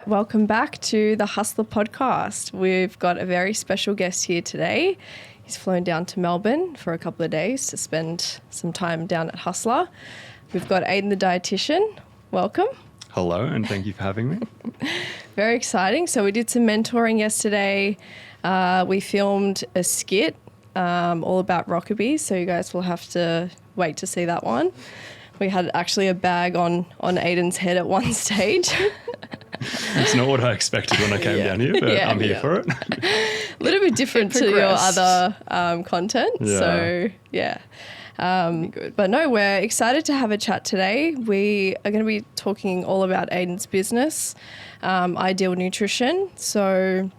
welcome back to the Hustler podcast. We've got a very special guest here today. He's flown down to Melbourne for a couple of days to spend some time down at Hustler. We've got Aidan the Dietitian. Welcome. Hello, and thank you for having me. Very exciting. So we did some mentoring yesterday. We filmed a skit all about Rockaby, so you guys will have to wait to see that one. We had actually a bag on Aidan's head at one stage. It's not what I expected when I came down here, but I'm here for it. A little bit different to your other content. Yeah. So, yeah. But no, we're excited to have a chat today. We are going to be talking all about Aidan's business, Ideal Nutrition. So,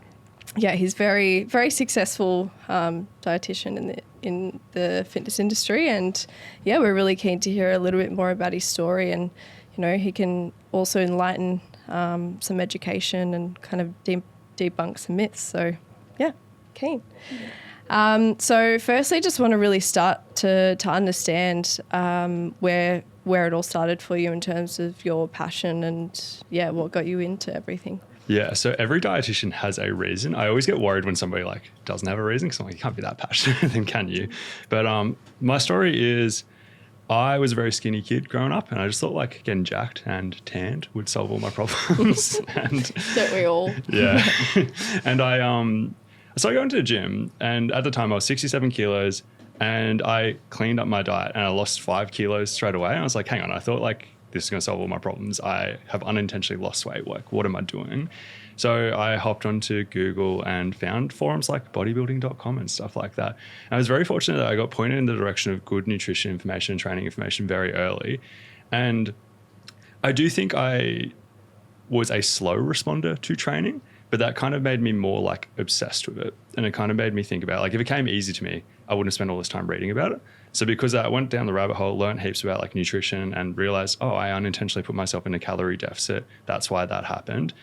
yeah, he's very, very successful dietitian in the fitness industry, and yeah, we're really keen to hear a little bit more about his story, and you know, he can also enlighten some education and kind of debunk some myths. So, yeah, keen. So, firstly, just want to really start to understand where it all started for you in terms of your passion and yeah, what got you into everything. Yeah, so every dietitian has a reason. I always get worried when somebody like doesn't have a reason because I'm like, you can't be that passionate, then can you? But my story is I was a very skinny kid growing up, and I just thought like getting jacked and tanned would solve all my problems. And don't we all? Yeah. And I started going to the gym, and at the time I was 67 kilos, and I cleaned up my diet and I lost 5 kilos straight away. And I was like, hang on, I thought like this is going to solve all my problems. I have unintentionally lost weight. Like, what am I doing? So I hopped onto Google and found forums like bodybuilding.com and stuff like that. And I was very fortunate that I got pointed in the direction of good nutrition information and training information very early. And I do think I was a slow responder to training, but that kind of made me more like obsessed with it. And it kind of made me think about like, if it came easy to me, I wouldn't spend all this time reading about it. So because I went down the rabbit hole, learned heaps about like nutrition and realized, oh, I unintentionally put myself in a calorie deficit. That's why that happened.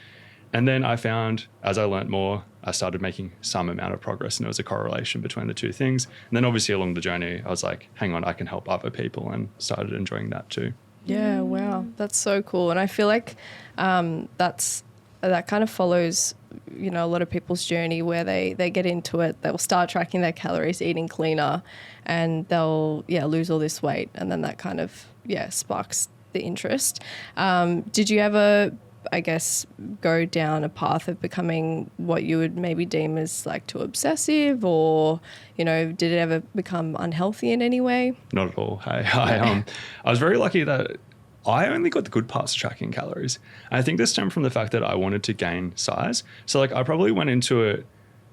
And then I found, as I learned more, I started making some amount of progress, and there was a correlation between the two things. And then obviously along the journey, I was like, hang on, I can help other people, and started enjoying that too. Yeah, wow. That's so cool. And I feel like that kind of follows, you know, a lot of people's journey where they get into it, they'll start tracking their calories, eating cleaner, and they'll, lose all this weight. And then that kind of, sparks the interest. Did you ever, I guess, go down a path of becoming what you would maybe deem as like too obsessive, or, you know, did it ever become unhealthy in any way? Not at all. I was very lucky that I only got the good parts of tracking calories. And I think this stemmed from the fact that I wanted to gain size. So like I probably went into it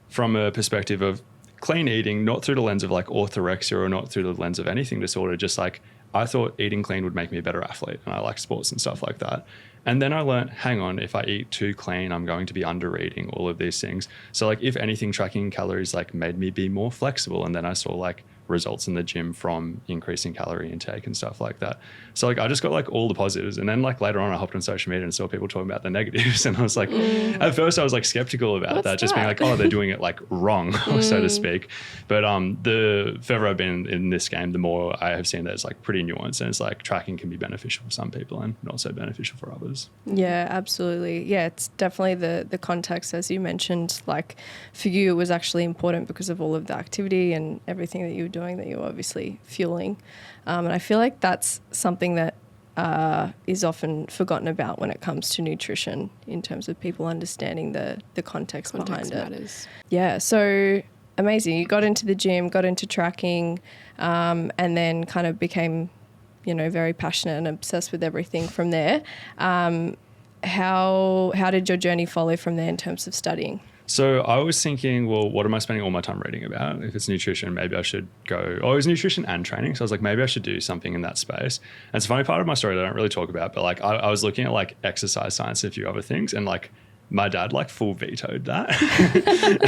from a perspective of clean eating, not through the lens of like orthorexia or not through the lens of anything disorder. Just like I thought eating clean would make me a better athlete, and I like sports and stuff like that. And then I learned, hang on, if I eat too clean, I'm going to be under eating, all of these things. So like if anything, tracking calories like made me be more flexible. And then I saw like results in the gym from increasing calorie intake and stuff like that. So like I just got like all the positives, and then like later on I hopped on social media and saw people talking about the negatives, and I was like, at first I was like skeptical about that, just being like, oh, they're doing it like wrong, so to speak. But the further I've been in this game, the more I have seen that it's like pretty nuanced, and it's like tracking can be beneficial for some people and not so beneficial for others. Yeah, absolutely. Yeah, it's definitely the context, as you mentioned. Like for you, it was actually important because of all of the activity and everything that you were doing, that you were obviously fueling. And I feel like that's something that is often forgotten about when it comes to nutrition, in terms of people understanding the context behind matters. it. Yeah, so amazing. You got into the gym, got into tracking, and then kind of became, you know, very passionate and obsessed with everything from there. How did your journey follow from there in terms of studying? So I was thinking, well, what am I spending all my time reading about? If it's nutrition, maybe I should go, it was nutrition and training. So I was like, maybe I should do something in that space. And it's a funny part of my story that I don't really talk about, but like I was looking at like exercise science and a few other things, and like my dad like full vetoed that.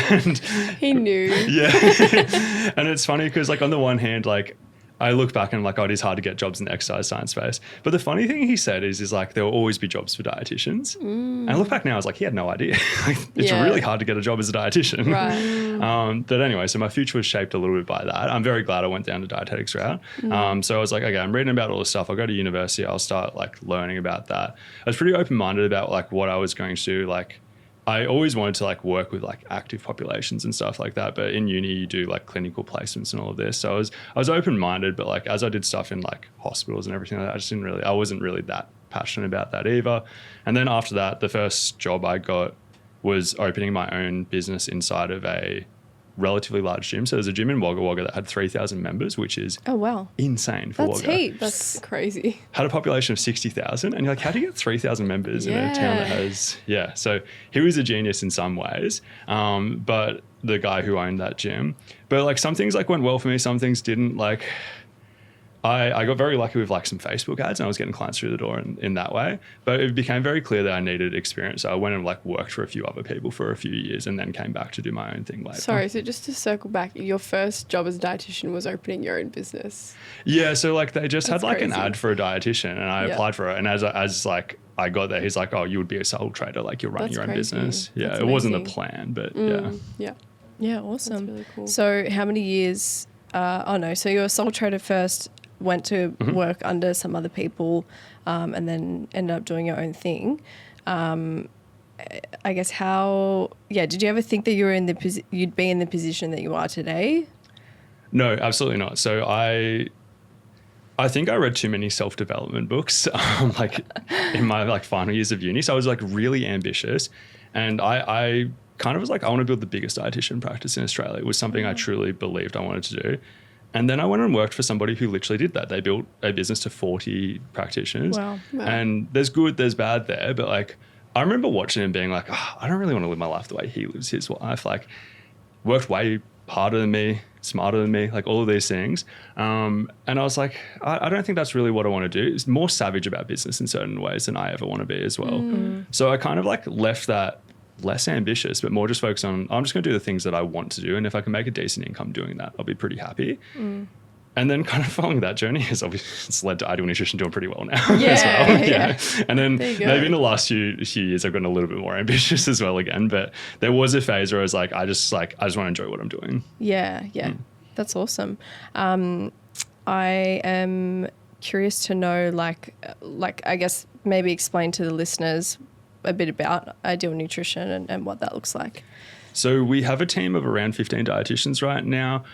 And he knew. Yeah. And it's funny because like on the one hand, like I look back and I'm like, oh, it is hard to get jobs in the exercise science space. But the funny thing he said is like, there will always be jobs for dietitians. And I look back now, I was like, he had no idea. Like, it's really hard to get a job as a dietitian. Right. But anyway, so my future was shaped a little bit by that. I'm very glad I went down the dietetics route. So I was like, okay, I'm reading about all this stuff. I'll go to university. I'll start like learning about that. I was pretty open-minded about like what I was going to do. Like, I always wanted to like work with like active populations and stuff like that. But in uni, you do like clinical placements and all of this. So I was open-minded, but like as I did stuff in like hospitals and everything like that, I wasn't really that passionate about that either. And then after that, the first job I got was opening my own business inside of a relatively large gym. So there's a gym in Wagga Wagga that had 3,000 members, which is insane for That's Wagga. heaps. That's crazy. Had a population of 60,000, and you're like, how do you get 3,000 members in a town that has, so he was a genius in some ways, but the guy who owned that gym. But like some things like went well for me, some things didn't. Like I got very lucky with like some Facebook ads, and I was getting clients through the door in that way. But it became very clear that I needed experience. So I went and like worked for a few other people for a few years, and then came back to do my own thing later. Sorry, so just to circle back, your first job as a dietitian was opening your own business. Yeah, so like they just That's had like crazy. an ad for a dietitian, and I applied for it. And as like I got there, he's like, "Oh, you would be a sole trader, like you're running That's your own crazy. business." Yeah, That's it wasn't the amazing. plan, but Yeah. Yeah, awesome. That's really cool. So how many years, so you were a sole trader first, went to work under some other people, and then ended up doing your own thing. I guess did you ever think that you were you'd be in the position that you are today? No, absolutely not. So I think I read too many self-development books, like in my like final years of uni. So I was like really ambitious, and I kind of was like, I want to build the biggest dietitian practice in Australia. It was something I truly believed I wanted to do. And then I went and worked for somebody who literally did that. They built a business to 40 practitioners. Wow. And there's good, there's bad there. But like, I remember watching him being like, I don't really want to live my life the way he lives his life. Like, worked way harder than me, smarter than me, like all of these things. And I was like, I don't think that's really what I want to do. It's more savage about business in certain ways than I ever want to be as well. So I kind of like left that less ambitious, but more just focused on, I'm just going to do the things that I want to do. And if I can make a decent income doing that, I'll be pretty happy. And then kind of following that journey has obviously it's led to Ideal Nutrition doing pretty well now as well. Yeah. And then maybe in the last few years, I've gotten a little bit more ambitious as well again. But there was a phase where I was like, I just want to enjoy what I'm doing. Yeah. That's awesome. I am curious to know, like I guess maybe explain to the listeners a bit about Ideal Nutrition and what that looks like. So we have a team of around 15 dietitians right now.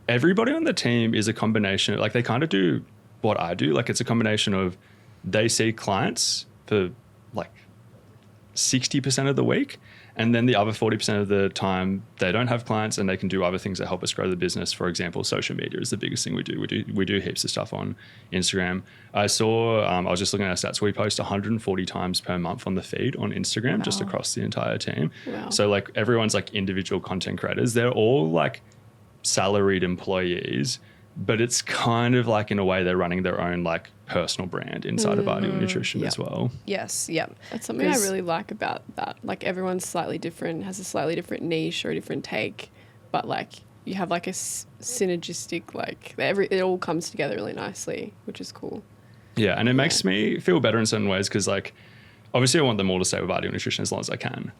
Everybody on the team is a combination, like they kind of do what I do. Like it's a combination of they see clients for like 60% of the week. And then the other 40% of the time, they don't have clients and they can do other things that help us grow the business. For example, social media is the biggest thing we do. We do heaps of stuff on Instagram. I was just looking at our stats. We post 140 times per month on the feed on Instagram, just across the entire team. Wow. So like everyone's like individual content creators. They're all like salaried employees, but it's kind of like in a way they're running their own like personal brand inside of Ideal Nutrition as well. Yes, yep. That's something I really like about that. Like everyone's slightly different, has a slightly different niche or a different take, but like you have like a synergistic, like it all comes together really nicely, which is cool. Yeah, and it makes me feel better in certain ways because like obviously I want them all to stay with Ideal Nutrition as long as I can.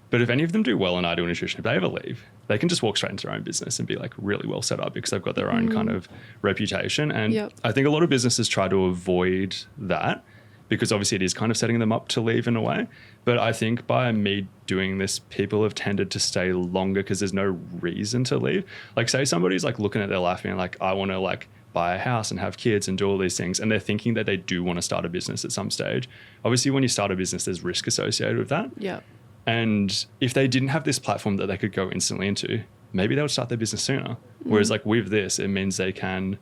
But if any of them do well in Ideal Nutrition, if they ever leave, they can just walk straight into their own business and be like really well set up because they've got their own kind of reputation. And I think a lot of businesses try to avoid that because obviously it is kind of setting them up to leave in a way. But I think by me doing this, people have tended to stay longer because there's no reason to leave. Like say somebody's like looking at their life being like, I want to like buy a house and have kids and do all these things. And they're thinking that they do want to start a business at some stage. Obviously, when you start a business, there's risk associated with that. Yeah. And if they didn't have this platform that they could go instantly into, maybe they would start their business sooner. Whereas like with this, it means they can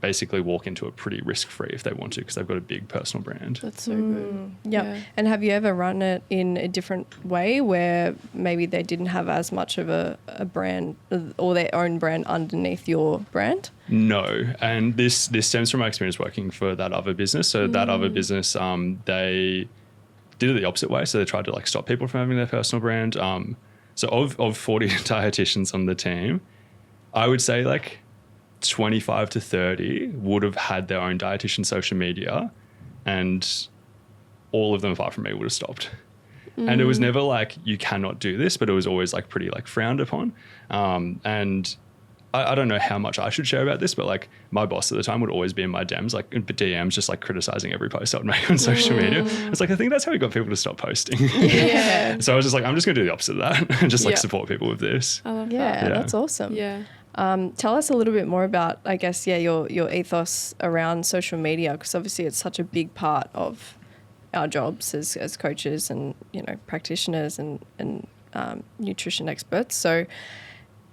basically walk into it pretty risk-free if they want to because they've got a big personal brand. That's so good. Yep. Yeah. And have you ever run it in a different way where maybe they didn't have as much of a brand or their own brand underneath your brand? No. And this stems from my experience working for that other business. So that other business, they did it the opposite way. So they tried to like stop people from having their personal brand. So of 40 dietitians on the team, I would say like 25 to 30 would have had their own dietitian social media, and all of them apart from me would have stopped. And it was never like, you cannot do this, but it was always like pretty like frowned upon. And I don't know how much I should share about this, but like my boss at the time would always be in my DMs, just like criticizing every post I'd make on social media. It's like, I think that's how we got people to stop posting. Yeah. So I was just like, I'm just going to do the opposite of that and just like support people with this. I love Yeah, that. that's awesome. Yeah. Tell us a little bit more about, I guess, your ethos around social media, because obviously it's such a big part of our jobs as coaches and, you know, practitioners and nutrition experts. So,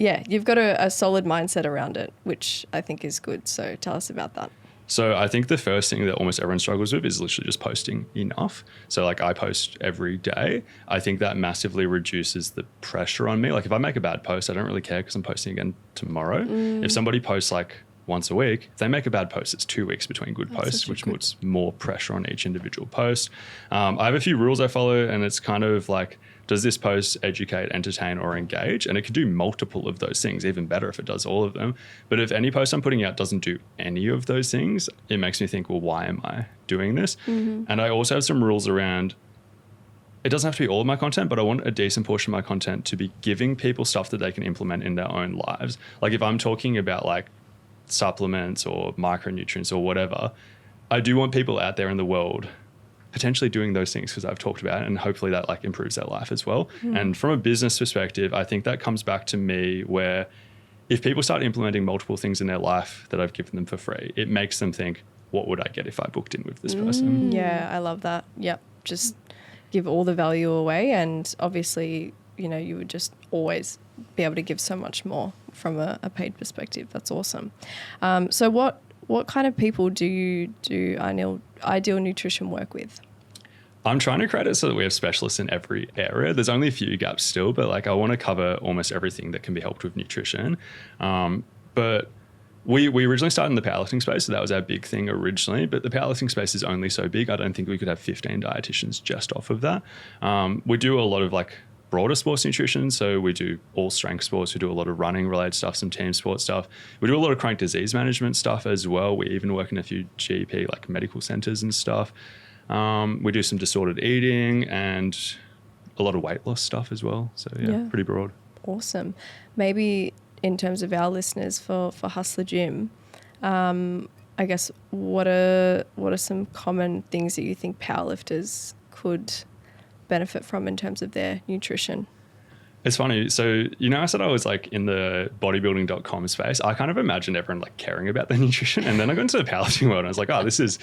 yeah, you've got a solid mindset around it, which I think is good. So tell us about that. So I think the first thing that almost everyone struggles with is literally just posting enough. So like I post every day. I think that massively reduces the pressure on me. Like if I make a bad post, I don't really care because I'm posting again tomorrow. If somebody posts like once a week, if they make a bad post, it's 2 weeks between good posts, which puts more pressure on each individual post. I have a few rules I follow, and it's kind of like, does this post educate, entertain, or engage? And it can do multiple of those things, even better if it does all of them. But if any post I'm putting out doesn't do any of those things, it makes me think, well, why am I doing this? And I also have some rules around, it doesn't have to be all of my content, but I want a decent portion of my content to be giving people stuff that they can implement in their own lives. Like if I'm talking about like supplements or micronutrients or whatever, I do want people out there in the world potentially doing those things because I've talked about it, and hopefully that like improves their life as well. And from a business perspective, I think that comes back to me where if people start implementing multiple things in their life that I've given them for free, it makes them think, what would I get if I booked in with this person? Yeah, I love that. Yep. Just give all the value away, and obviously, you know, you would just always be able to give so much more from a paid perspective. That's awesome. So what kind of people do you do Ideal Nutrition work with? I'm trying to create it so that we have specialists in every area. There's only a few gaps still, but like I want to cover almost everything that can be helped with nutrition. But we originally started in the powerlifting space, so that was our big thing originally. But the powerlifting space is only so big. I don't think we could have 15 dietitians just off of that. We do a lot of like broader sports nutrition. So we do all strength sports. We do a lot of running related stuff, some team sports stuff. We do a lot of chronic disease management stuff as well. We even work in a few GP, like medical centers and stuff. We do some disordered eating and a lot of weight loss stuff as well. So yeah. Pretty broad. Awesome. Maybe in terms of our listeners for Hustler Gym, I guess what are some common things that you think powerlifters could benefit from in terms of their nutrition? It's funny. So, you know, I said I was like in the bodybuilding.com space. I kind of imagined everyone like caring about their nutrition. And then I got into the powerlifting world and I was like, oh, this is...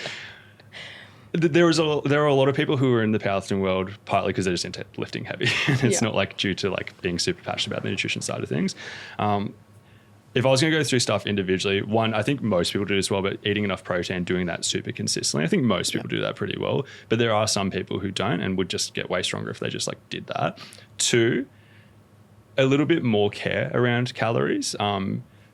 There are a lot of people who are in the powerlifting world partly because they're just into lifting heavy. It's not like due to like being super passionate about the nutrition side of things. If I was going to go through stuff individually, one, I think most people do as well, but eating enough protein, doing that super consistently, I think most people do that pretty well. But there are some people who don't and would just get way stronger if they just like did that. Two, a little bit more care around calories.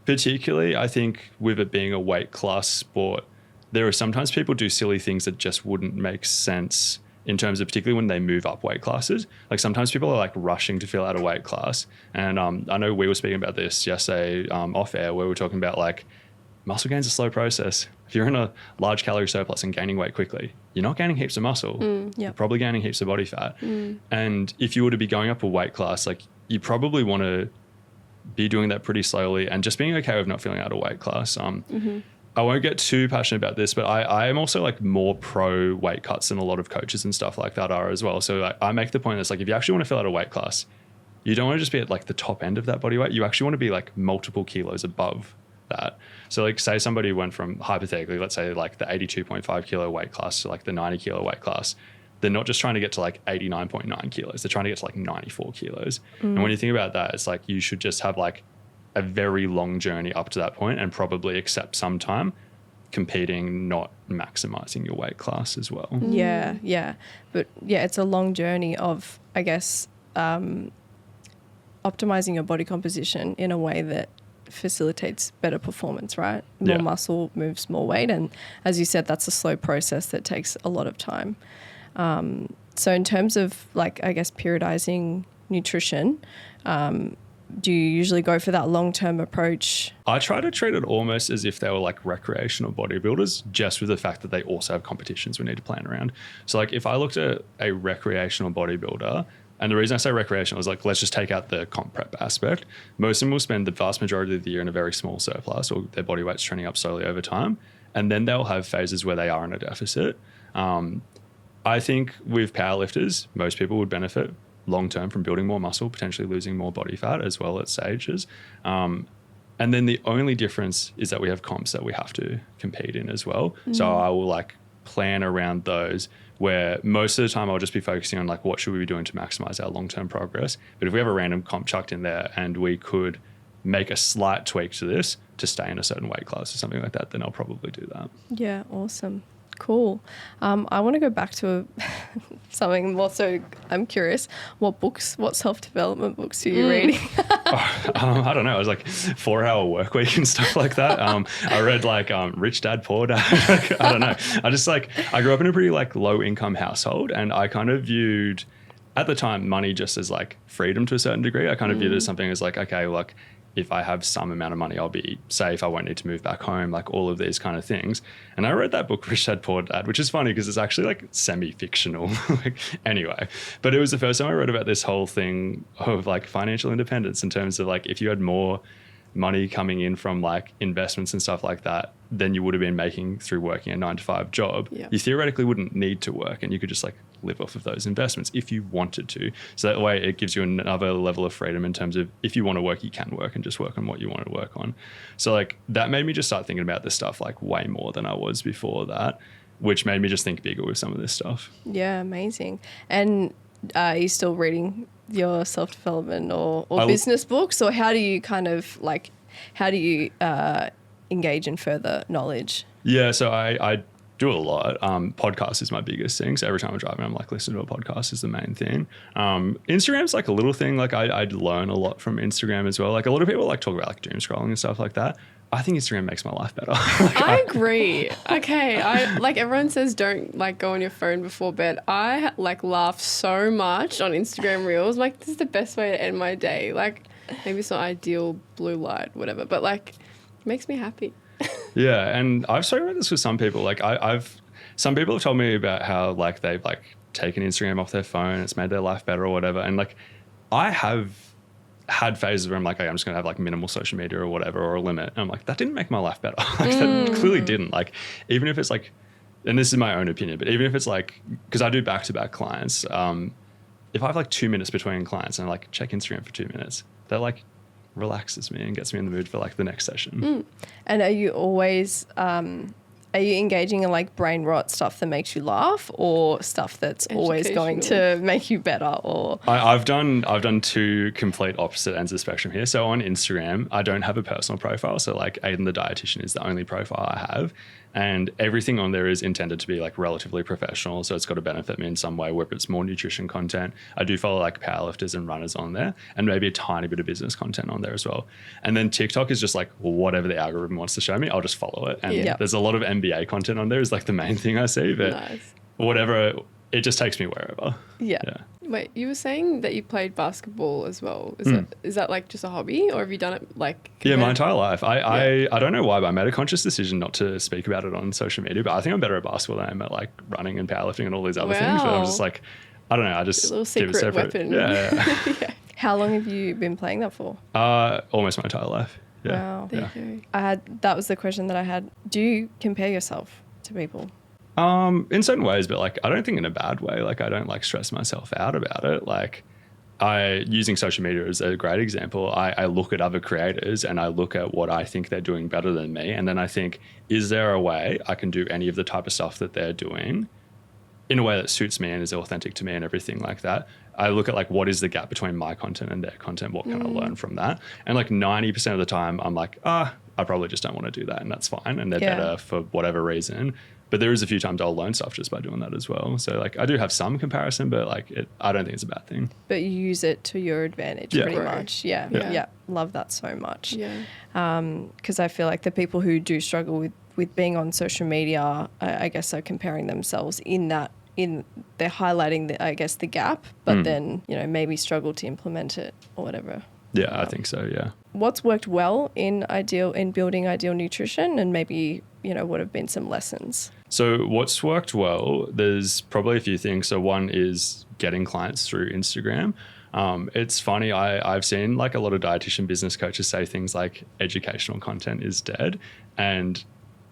Particularly, I think with it being a weight class sport, there are sometimes people do silly things that just wouldn't make sense in terms of particularly when they move up weight classes. Like sometimes people are like rushing to fill out a weight class. And I know we were speaking about this yesterday off air where we were talking about like muscle gain's a slow process. If you're in a large calorie surplus and gaining weight quickly, you're not gaining heaps of muscle. You're probably gaining heaps of body fat. And if you were to be going up a weight class, like you probably want to be doing that pretty slowly and just being okay with not filling out a weight class. I won't get too passionate about this, but I am also like more pro weight cuts than a lot of coaches and stuff like that are as well. So I make the point that's like, if you actually want to fill out a weight class, you don't want to just be at like the top end of that body weight. You actually want to be like multiple kilos above that. So like say somebody went from hypothetically, let's say like the 82.5 kilo weight class to like the 90 kilo weight class. They're not just trying to get to like 89.9 kilos. They're trying to get to like 94 kilos. And when you think about that, it's like you should just have like a very long journey up to that point and probably accept some time competing, not maximizing your weight class as well. Yeah. But yeah, it's a long journey of, I guess, optimizing your body composition in a way that facilitates better performance, right? More muscle moves more weight. And as you said, that's a slow process that takes a lot of time. So in terms of like, I guess, periodizing nutrition, do you usually go for that long-term approach? I try to treat it almost as if they were like recreational bodybuilders, just with the fact that they also have competitions we need to plan around. So like if I looked at a recreational bodybuilder, and the reason I say recreational is like, let's just take out the comp prep aspect. Most of them will spend the vast majority of the year in a very small surplus, or their body weight's trending up slowly over time. And then they'll have phases where they are in a deficit. I think with powerlifters, most people would benefit long-term from building more muscle, potentially losing more body fat as well at stages. And then the only difference is that we have comps that we have to compete in as well. So I will like plan around those, where most of the time I'll just be focusing on like what should we be doing to maximize our long-term progress. But if we have a random comp chucked in there and we could make a slight tweak to this to stay in a certain weight class or something like that, then I'll probably do that. Yeah, awesome. Cool. I want to go back to something more. So I'm curious, what self-development books are you reading? I don't know. It was like 4-hour work week and stuff like that. I read like Rich Dad, Poor Dad. Like, I don't know. I grew up in a pretty like low income household, and I kind of viewed at the time money just as like freedom to a certain degree. I kind of viewed it as something as like, okay, like if I have some amount of money, I'll be safe. I won't need to move back home, like all of these kind of things. And I read that book, Rich Dad, Poor Dad, which is funny because it's actually like semi-fictional. Like, anyway, but it was the first time I read about this whole thing of like financial independence in terms of like if you had more money coming in from like investments and stuff like that than you would have been making through working a 9-to-5 job, you theoretically wouldn't need to work, and you could just like live off of those investments if you wanted to. So that way it gives you another level of freedom in terms of if you want to work, you can work and just work on what you want to work on. So like that made me just start thinking about this stuff like way more than I was before that, which made me just think bigger with some of this stuff. Yeah, amazing. And are you still reading your self-development or business books, or how do you kind of like, how do you engage in further knowledge? Yeah, so I do a lot. Podcast is my biggest thing. So every time I'm driving, I'm like, listening to a podcast is the main thing. Instagram's like a little thing. Like I learn a lot from Instagram as well. Like a lot of people like talk about like doom scrolling and stuff like that. I think Instagram makes my life better. I agree. Okay. I like everyone says don't like go on your phone before bed. I like laugh so much on Instagram Reels. Like this is the best way to end my day. Like maybe it's not ideal blue light, whatever, but like it makes me happy. Yeah, and I've spoken about this with some people. Like some people have told me about how like they've like taken Instagram off their phone, it's made their life better or whatever. And like I have had phases where I'm like, okay, I'm just gonna have like minimal social media or whatever, or a limit. And I'm like, that didn't make my life better. Like that clearly didn't. Like even if it's like, and this is my own opinion, but even if it's like, because I do back-to-back clients, if I have like 2 minutes between clients and I like check Instagram for 2 minutes, that like relaxes me and gets me in the mood for like the next session. And are you always are you engaging in like brain rot stuff that makes you laugh, or stuff that's always going to make you better? Or I've done two complete opposite ends of the spectrum here. So on Instagram, I don't have a personal profile. So like Aidan the Dietitian is the only profile I have. And everything on there is intended to be like relatively professional. So it's got to benefit me in some way, whether it's more nutrition content. I do follow like powerlifters and runners on there, and maybe a tiny bit of business content on there as well. And then TikTok is just like whatever the algorithm wants to show me, I'll just follow it. And there's a lot of MBA content on there is like the main thing I see, but whatever, it just takes me wherever. Yeah. Wait, you were saying that you played basketball as well. Is that like just a hobby, or have you done it like? Yeah, my entire life. I don't know why, but I made a conscious decision not to speak about it on social media. But I think I'm better at basketball than I am at like running and powerlifting and all these other things. But I'm just like, I don't know. I just a little keep it secret separate. weapon. Yeah. How long have you been playing that for? Almost my entire life. Yeah. Wow. Yeah. That was the question that I had. Do you compare yourself to people? In certain ways, but like I don't think in a bad way. Like I don't like stress myself out about it. Like using social media as a great example, I look at other creators and I look at what I think they're doing better than me, and then I think, is there a way I can do any of the type of stuff that they're doing in a way that suits me and is authentic to me and everything like that? I look at like what is the gap between my content and their content, what can I learn from that? And like 90% of the time I'm like, I probably just don't want to do that, and that's fine, and they're better for whatever reason. But there is a few times I'll learn stuff just by doing that as well. So like I do have some comparison, but like I don't think it's a bad thing. But you use it to your advantage pretty much. Yeah. Love that so much. Yeah. Because I feel like the people who do struggle with being on social media, I guess are comparing themselves they're highlighting the gap, but then, maybe struggle to implement it or whatever. Yeah, I think so. Yeah. What's worked well in building Ideal Nutrition, and maybe, what have been some lessons? So what's worked well, there's probably a few things. So one is getting clients through Instagram. It's funny, I've seen like a lot of dietitian business coaches say things like educational content is dead, and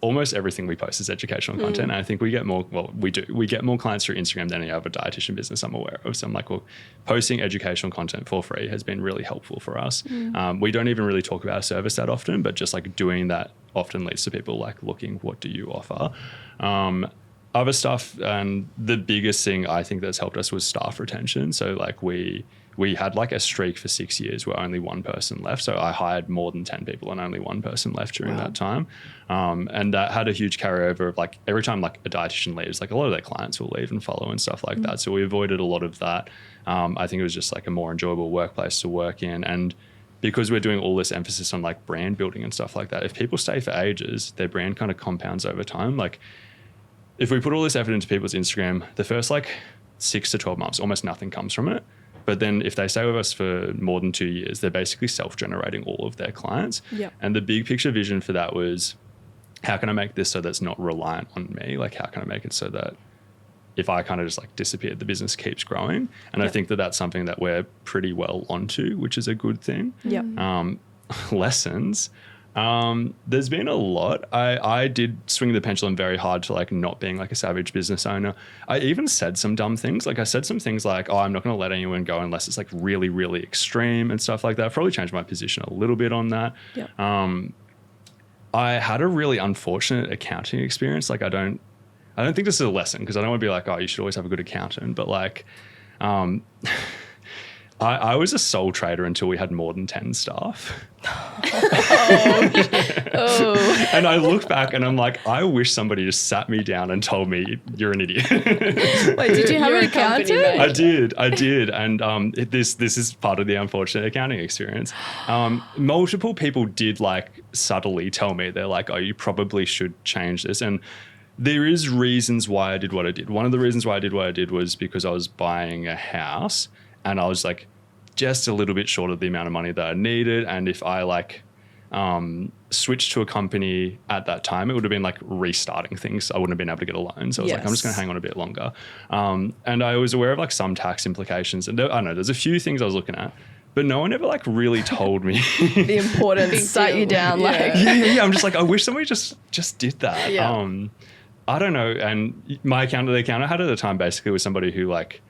almost everything we post is educational content. And I think we get more clients through Instagram than any other dietitian business I'm aware of. So I'm like, well, posting educational content for free has been really helpful for us. We don't even really talk about our service that often, but just like doing that often leads to people like looking, what do you offer? Other stuff, and the biggest thing I think that's helped us was staff retention. So like we had like a streak for 6 years where only one person left. So I hired more than 10 people and only one person left during that time. And that had a huge carryover of like every time like a dietitian leaves, like a lot of their clients will leave and follow and stuff like that. So we avoided a lot of that. I think it was just like a more enjoyable workplace to work in. And because we're doing all this emphasis on like brand building and stuff like that, if people stay for ages, their brand kind of compounds over time. Like if we put all this effort into people's Instagram, the first like 6 to 12 months, almost nothing comes from it. But then if they stay with us for more than 2 years, they're basically self-generating all of their clients. Yep. And the big picture vision for that was, how can I make this so that's not reliant on me? Like, how can I make it so that if I kind of just like disappeared, the business keeps growing? And I think that that's something that we're pretty well onto, which is a good thing. Yep. Lessons. There's been a lot. I did swing the pendulum very hard to like not being like a savage business owner. I even said some dumb things. Like I said some things like, I'm not going to let anyone go unless it's like really, really extreme and stuff like that. I've probably changed my position a little bit on that. Yep. I had a really unfortunate accounting experience. Like I don't think this is a lesson, because I don't want to be like, oh, you should always have a good accountant. But like, I was a sole trader until we had more than 10 staff. And I look back and I'm like, I wish somebody just sat me down and told me, you're an idiot. Wait, did you have an accountant? I did. And this is part of the unfortunate accounting experience. Multiple people did like subtly tell me, they're like, oh, you probably should change this. And there is reasons why I did what I did. One of the reasons why I did what I did was because I was buying a house and I was like just a little bit short of the amount of money that I needed. And if I like switched to a company at that time, it would have been like restarting things. I wouldn't have been able to get a loan. So I was like, I'm just going to hang on a bit longer. And I was aware of like some tax implications. And I don't know, there's a few things I was looking at, but no one ever like really told me the importance, sat you down. Like, yeah. I'm just like, I wish somebody just did that. Yeah. I don't know. And the accountant I had at the time basically was somebody who like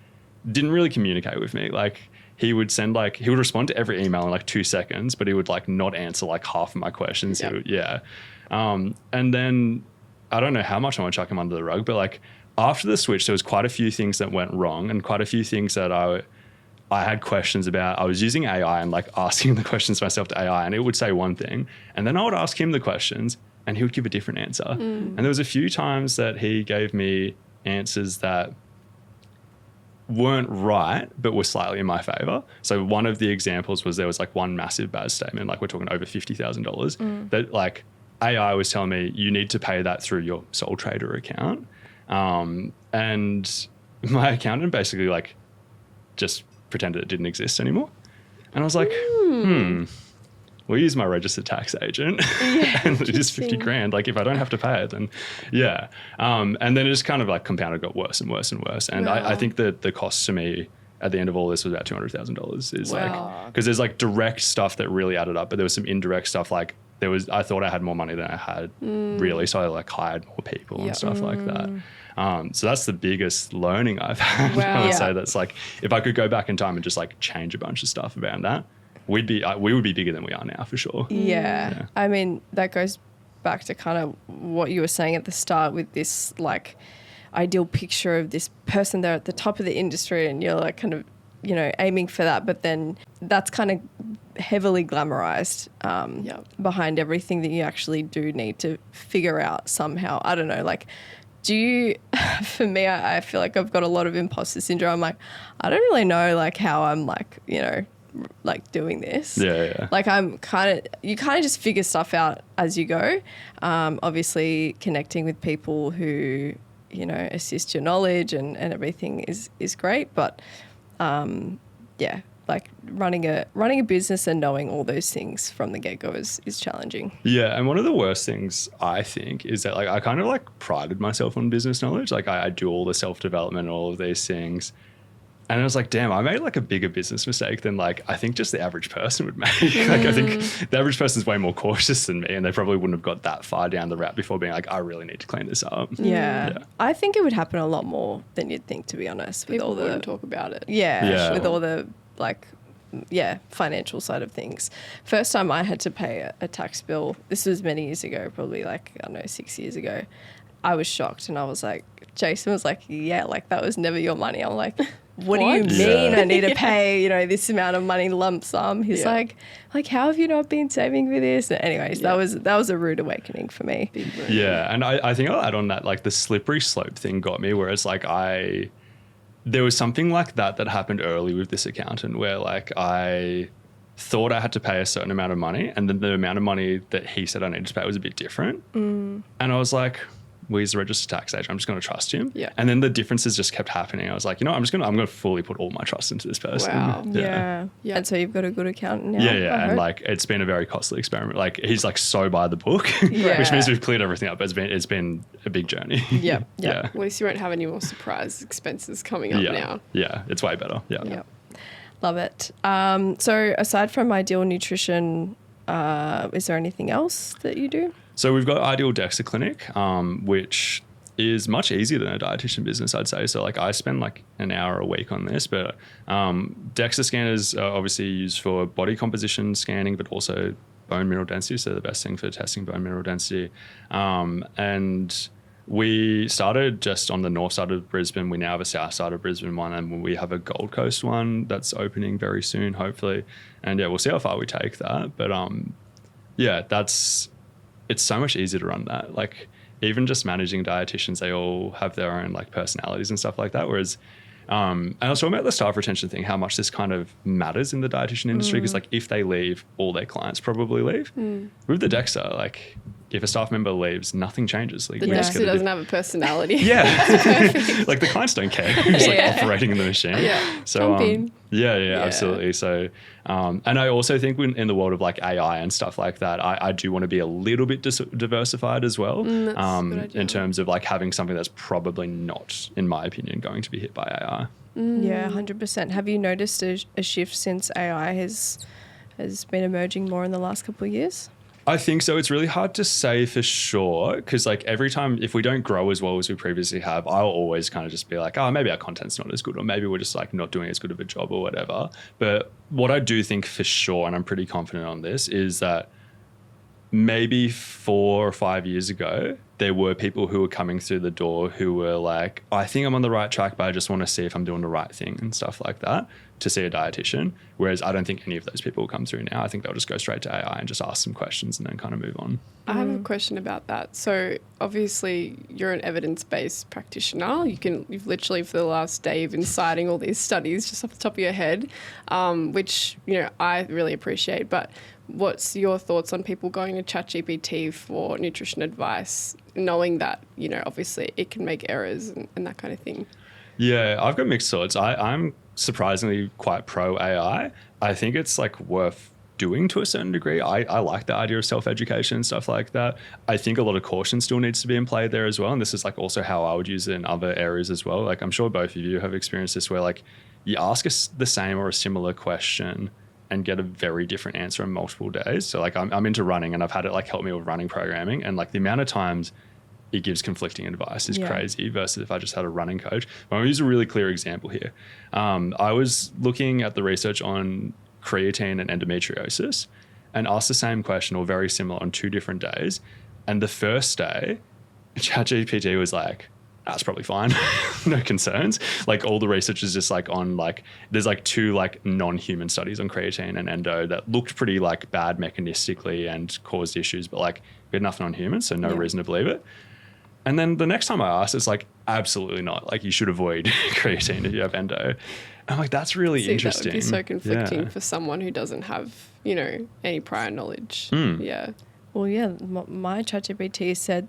didn't really communicate with me. Like he would respond to every email in like 2 seconds, but he would like not answer like half of my questions. Yep. And then I don't know how much I want to chuck him under the rug, but like after the switch, there was quite a few things that went wrong and quite a few things that I had questions about. I was using AI and like asking the questions myself to AI, and it would say one thing, and then I would ask him the questions and he would give a different answer. And there was a few times that he gave me answers that weren't right, but were slightly in my favor. So one of the examples was there was like one massive bad statement, like we're talking over $50,000, that like AI was telling me you need to pay that through your sole trader account. And my accountant basically like just pretended it didn't exist anymore. And I was like, we'll use my registered tax agent and it is 50 grand. Like if I don't have to pay it, then yeah. And then it just kind of like compounded, got worse and worse and worse. And Wow. I think that the cost to me at the end of all this was about $200,000 is Wow. like, because there's like direct stuff that really added up, but there was some indirect stuff. Like I thought I had more money than I had really. So I like hired more people and stuff like that. So that's the biggest learning I've had. Wow. I would say that's like, if I could go back in time and just like change a bunch of stuff around that, we would be bigger than we are now for sure. Yeah. I mean, that goes back to kind of what you were saying at the start with this like ideal picture of this person there at the top of the industry, and you're like kind of, aiming for that, but then that's kind of heavily glamorized behind everything that you actually do need to figure out somehow. I don't know, like, for me, I feel like I've got a lot of imposter syndrome. I'm like, I don't really know like how I'm like, like doing this. Yeah. Like you kind of just figure stuff out as you go. Obviously connecting with people who, assist your knowledge and everything is great. But like running a business and knowing all those things from the get-go is challenging. Yeah, and one of the worst things I think is that like I kind of like prided myself on business knowledge. Like I do all the self-development and all of these things. And I was like, damn, I made like a bigger business mistake than like I think just the average person would make. Like I think the average person's way more cautious than me, and they probably wouldn't have got that far down the route before being like, I really need to clean this up. Yeah. I think it would happen a lot more than you'd think, to be honest. With People all the wouldn't talk about it. Yeah. with all the like financial side of things. First time I had to pay a tax bill, this was many years ago, probably like, I don't know, 6 years ago. I was shocked, and I was like, Jason was like, yeah, like that was never your money. I'm like, what do you mean I need to pay, this amount of money lump sum? He's like, how have you not been saving for this? Anyways, that was a rude awakening for me. Yeah, and I think I'll add on that, like the slippery slope thing got me, where it's like there was something like that happened early with this accountant where like I thought I had to pay a certain amount of money, and then the amount of money that he said I needed to pay was a bit different. And I was like, well, he's the registered tax agent, I'm just going to trust him. Yeah. And then the differences just kept happening. I was like, I'm going to fully put all my trust into this person. Wow. Yeah. And so you've got a good accountant now. Yeah. And like, it's been a very costly experiment. Like he's like so by the book, which means we've cleared everything up. It's been a big journey. Yeah. At least you won't have any more surprise expenses coming up now. Yeah. It's way better. Yeah. Love it. So aside from Ideal Nutrition, is there anything else that you do? So we've got Ideal DEXA Clinic, which is much easier than a dietitian business, I'd say. So like I spend like an hour a week on this, but DEXA scanners are obviously used for body composition scanning, but also bone mineral density. So the best thing for testing bone mineral density. And we started just on the north side of Brisbane. We now have a south side of Brisbane one, and we have a Gold Coast one that's opening very soon, hopefully. And we'll see how far we take that. But it's so much easier to run that. Like even just managing dietitians, they all have their own like personalities and stuff like that. Whereas, and I was talking about the staff retention thing, how much this kind of matters in the dietitian industry. Because like if they leave, all their clients probably leave. With the DEXA, like if a staff member leaves, nothing changes. Like, The DEXA doesn't have a personality. Yeah. Like the clients don't care who's like operating in the machine. Yeah. So, Jump in. absolutely. So, and I also think in the world of like AI and stuff like that, I do want to be a little bit diversified as well. That's a good idea. In terms of like having something that's probably not, in my opinion, going to be hit by AI. Yeah, 100%. Have you noticed a shift since AI has been emerging more in the last couple of years? I think so. It's really hard to say for sure because like every time, if we don't grow as well as we previously have, I'll always kind of just be like, oh, maybe our content's not as good, or maybe we're just like not doing as good of a job or whatever. But what I do think for sure, and I'm pretty confident on this, is that maybe 4 or 5 years ago, there were people who were coming through the door who were like, I think I'm on the right track, but I just want to see if I'm doing the right thing and stuff like that to see a dietitian. Whereas I don't think any of those people will come through now. I think they'll just go straight to AI and just ask some questions and then kind of move on. I have a question about that. So obviously you're an evidence-based practitioner. You've literally for the last day you've been citing all these studies just off the top of your head, which, I really appreciate. But what's your thoughts on people going to ChatGPT for nutrition advice, knowing that, obviously it can make errors and that kind of thing? Yeah, I've got mixed thoughts. I'm surprisingly quite pro AI. I think it's like worth doing to a certain degree. I like the idea of self-education and stuff like that. I think a lot of caution still needs to be in play there as well. And this is like also how I would use it in other areas as well. Like I'm sure both of you have experienced this where like you ask the same or a similar question and get a very different answer in multiple days. So like I'm into running and I've had it like help me with running programming, and like the amount of times it gives conflicting advice is crazy versus if I just had a running coach. But I'm going to use a really clear example here. I was looking at the research on creatine and endometriosis and asked the same question or very similar on 2 different days. And the first day, ChatGPT was like, that's probably fine. No concerns. Like all the research is just like on like, there's like 2 like non-human studies on creatine and endo that looked pretty like bad mechanistically and caused issues, but like we had nothing on humans, so no reason to believe it. And then the next time I asked, it's like, absolutely not. Like you should avoid creatine if you have endo. And I'm like, that's really interesting. That would be so conflicting for someone who doesn't have, any prior knowledge. Yeah. Well, yeah, my ChatGPT said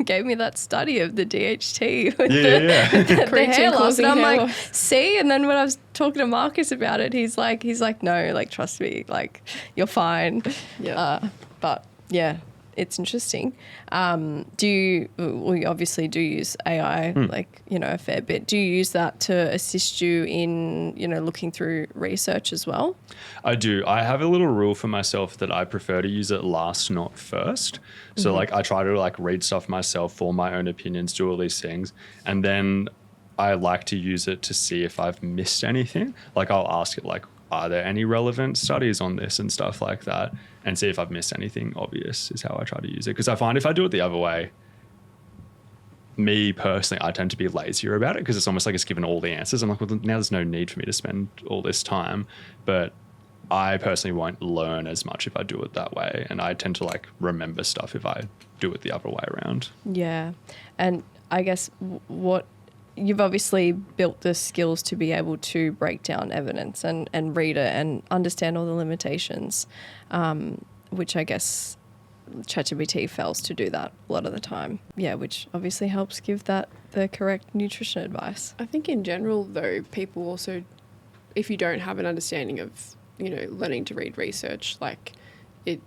gave me that study of the DHT with Yeah. the Preaching, hair loss. causing And I'm hair like, loss. see? And then when I was talking to Marcus about it, he's like, no, like, trust me, like, you're fine. Yeah. But yeah, it's interesting. We obviously do use AI, like, you know, a fair bit. Do you use that to assist you in, you know, looking through research as well? I do. I have a little rule for myself that I prefer to use it last, not first. So like I try to like read stuff myself, form my own opinions, do all these things. And then I like to use it to see if I've missed anything. Like I'll ask it like, are there any relevant studies on this and stuff like that? And see if I've missed anything obvious is how I try to use it. Because I find if I do it the other way, me personally, I tend to be lazier about it because it's almost like it's given all the answers. I'm like, well, now there's no need for me to spend all this time. But I personally won't learn as much if I do it that way. And I tend to like remember stuff if I do it the other way around. Yeah. And I guess what you've obviously built the skills to be able to break down evidence and read it and understand all the limitations, which I guess ChatGPT fails to do that a lot of the time. Yeah, which obviously helps give that the correct nutrition advice. I think in general, though, people also, if you don't have an understanding of, you know, learning to read research, like it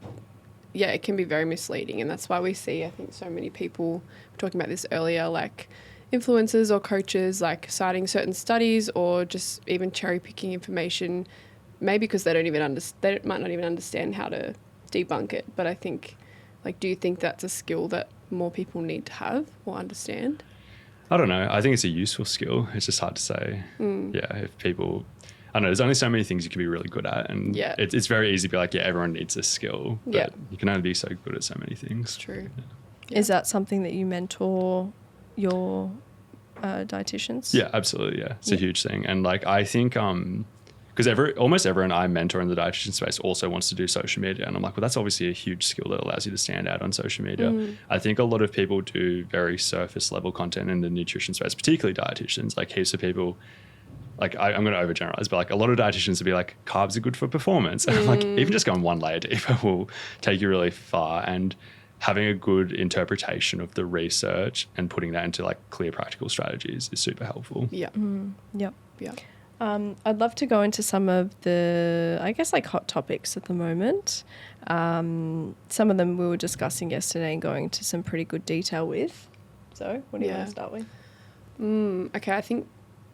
can be very misleading. And that's why we see, I think, so many people, we were talking about this earlier, like influencers or coaches, like citing certain studies or just even cherry picking information, maybe because they might not even understand how to debunk it. But I think, like, do you think that's a skill that more people need to have or understand? I don't know. I think it's a useful skill. It's just hard to say. Yeah, if people, I don't know, there's only so many things you can be really good at. And Yeah. it's very easy to be like, yeah, everyone needs this skill. But Yeah. you can only be so good at so many things. True. Is that something that you mentor your dietitians? Yeah, absolutely. Yeah, it's a Yeah. huge thing. And like, I think, because almost everyone I mentor in the dietitian space also wants to do social media. And I'm like, well, that's obviously a huge skill that allows you to stand out on social media. I think a lot of people do very surface level content in the nutrition space, particularly dietitians. Like heaps of people, like I'm going to overgeneralize, but like a lot of dietitians will be like, carbs are good for performance. And I'm like, even just going one layer deeper will take you really far. And having a good interpretation of the research and putting that into like clear practical strategies is super helpful. Yeah. Yep. Yeah. I'd love to go into some of the, I guess, like hot topics at the moment. Some of them we were discussing yesterday and going into some pretty good detail with. So what do you want to start with? Okay, I think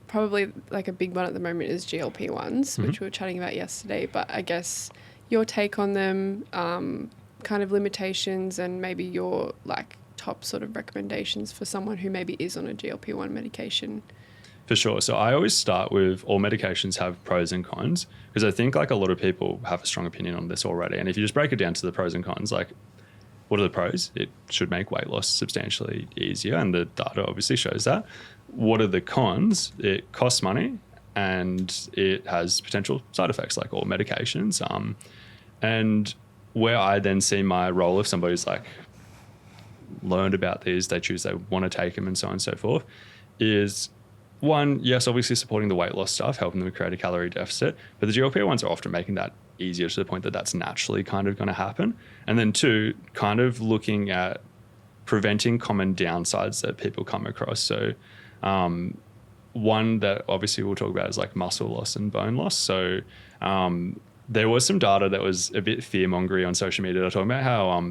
probably like a big one at the moment is GLP-1s, which we were chatting about yesterday. But I guess your take on them, kind of limitations, and maybe your like top sort of recommendations for someone who maybe is on a GLP-1 medication. For sure. So I always start with all medications have pros and cons because I think like a lot of people have a strong opinion on this already. And if you just break it down to the pros and cons, like what are the pros? It should make weight loss substantially easier. And the data obviously shows that. What are the cons? It costs money and it has potential side effects like all medications. And where I then see my role if somebody's like learned about these, they choose they want to take them and so on and so forth, is one, yes, obviously supporting the weight loss stuff, helping them create a calorie deficit, but the GLP-1s are often making that easier to the point that that's naturally kind of going to happen. And then two, kind of looking at preventing common downsides that people come across. So one that obviously we'll talk about is like muscle loss and bone loss. So there was some data that was a bit fear-mongery on social media. They're talking about how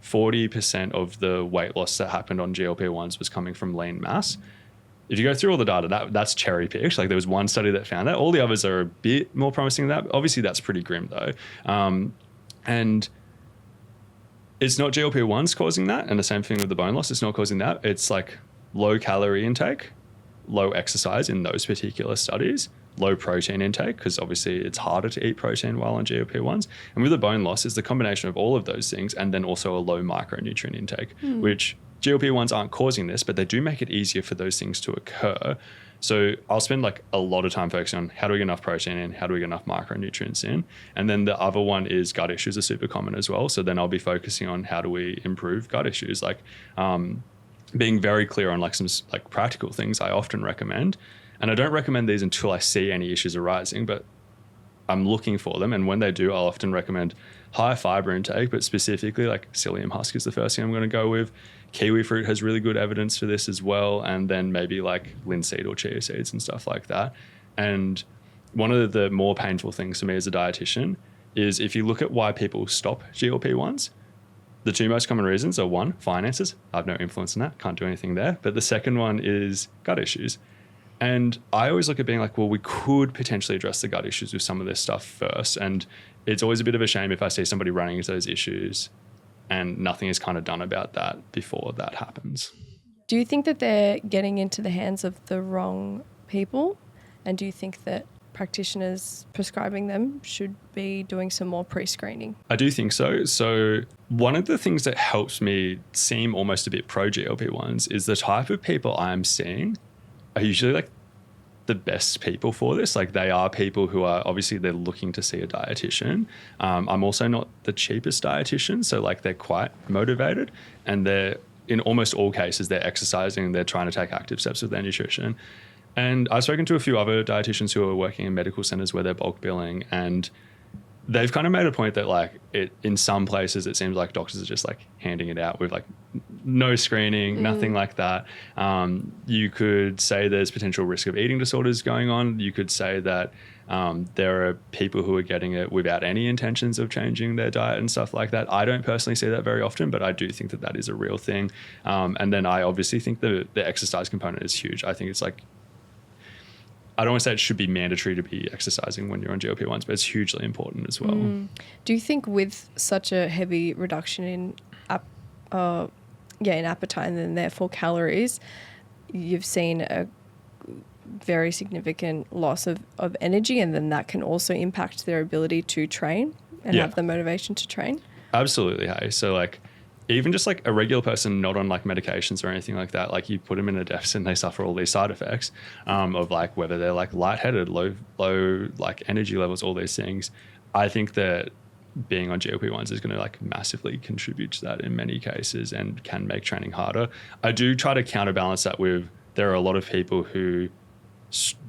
40% of the weight loss that happened on GLP-1s was coming from lean mass. If you go through all the data, that's cherry picked. Like there was one study that found that. All the others are a bit more promising than that. Obviously, that's pretty grim though. And it's not GLP-1s causing that. And the same thing with the bone loss. It's not causing that. It's like low calorie intake, low exercise in those particular studies, low protein intake, because obviously it's harder to eat protein while on GLP-1s. And with the bone loss, it's the combination of all of those things and then also a low micronutrient intake, which GLP-1s aren't causing this, but they do make it easier for those things to occur. So I'll spend like a lot of time focusing on how do we get enough protein in, how do we get enough micronutrients in. And then the other one is gut issues are super common as well. So then I'll be focusing on how do we improve gut issues, like being very clear on like some like practical things I often recommend. And I don't recommend these until I see any issues arising, but I'm looking for them. And when they do, I'll often recommend high fiber intake, but specifically like psyllium husk is the first thing I'm going to go with. Kiwi fruit has really good evidence for this as well. And then maybe like linseed or chia seeds and stuff like that. And one of the more painful things for me as a dietitian is if you look at why people stop GLP-1s, the two most common reasons are one, finances. I have no influence in that, can't do anything there. But the second one is gut issues. And I always look at being like, well, we could potentially address the gut issues with some of this stuff first. And it's always a bit of a shame if I see somebody running into those issues and nothing is kind of done about that before that happens. Do you think that they're getting into the hands of the wrong people? And do you think that practitioners prescribing them should be doing some more pre-screening? I do think so. So one of the things that helps me seem almost a bit pro GLP-1s is the type of people I'm seeing are usually like the best people for this. Like they are people who are obviously they're looking to see a dietitian. I'm also not the cheapest dietitian. So like they're quite motivated and they're in almost all cases, they're exercising, they're trying to take active steps with their nutrition. And I've spoken to a few other dietitians who are working in medical centers where they're bulk billing, and they've kind of made a point that like it in some places it seems like doctors are just like handing it out with like no screening, nothing like that. You could say there's potential risk of eating disorders going on. You could say that there are people who are getting it without any intentions of changing their diet and stuff like that. I don't personally see that very often, but I do think that that is a real thing. And then I obviously think the exercise component is huge. I think it's like, I don't want to say it should be mandatory to be exercising when you're on GLP-1s, but it's hugely important as well. Do you think with such a heavy reduction in appetite and then therefore calories, you've seen a very significant loss of energy, and then that can also impact their ability to train and have the motivation to train? Absolutely. Hey, so like even just like a regular person not on like medications or anything like that, like you put them in a deficit and they suffer all these side effects of like whether they're like lightheaded, low like energy levels, all these things. I think that being on GLP-1s is going to like massively contribute to that in many cases and can make training harder. I do try to counterbalance that with there are a lot of people who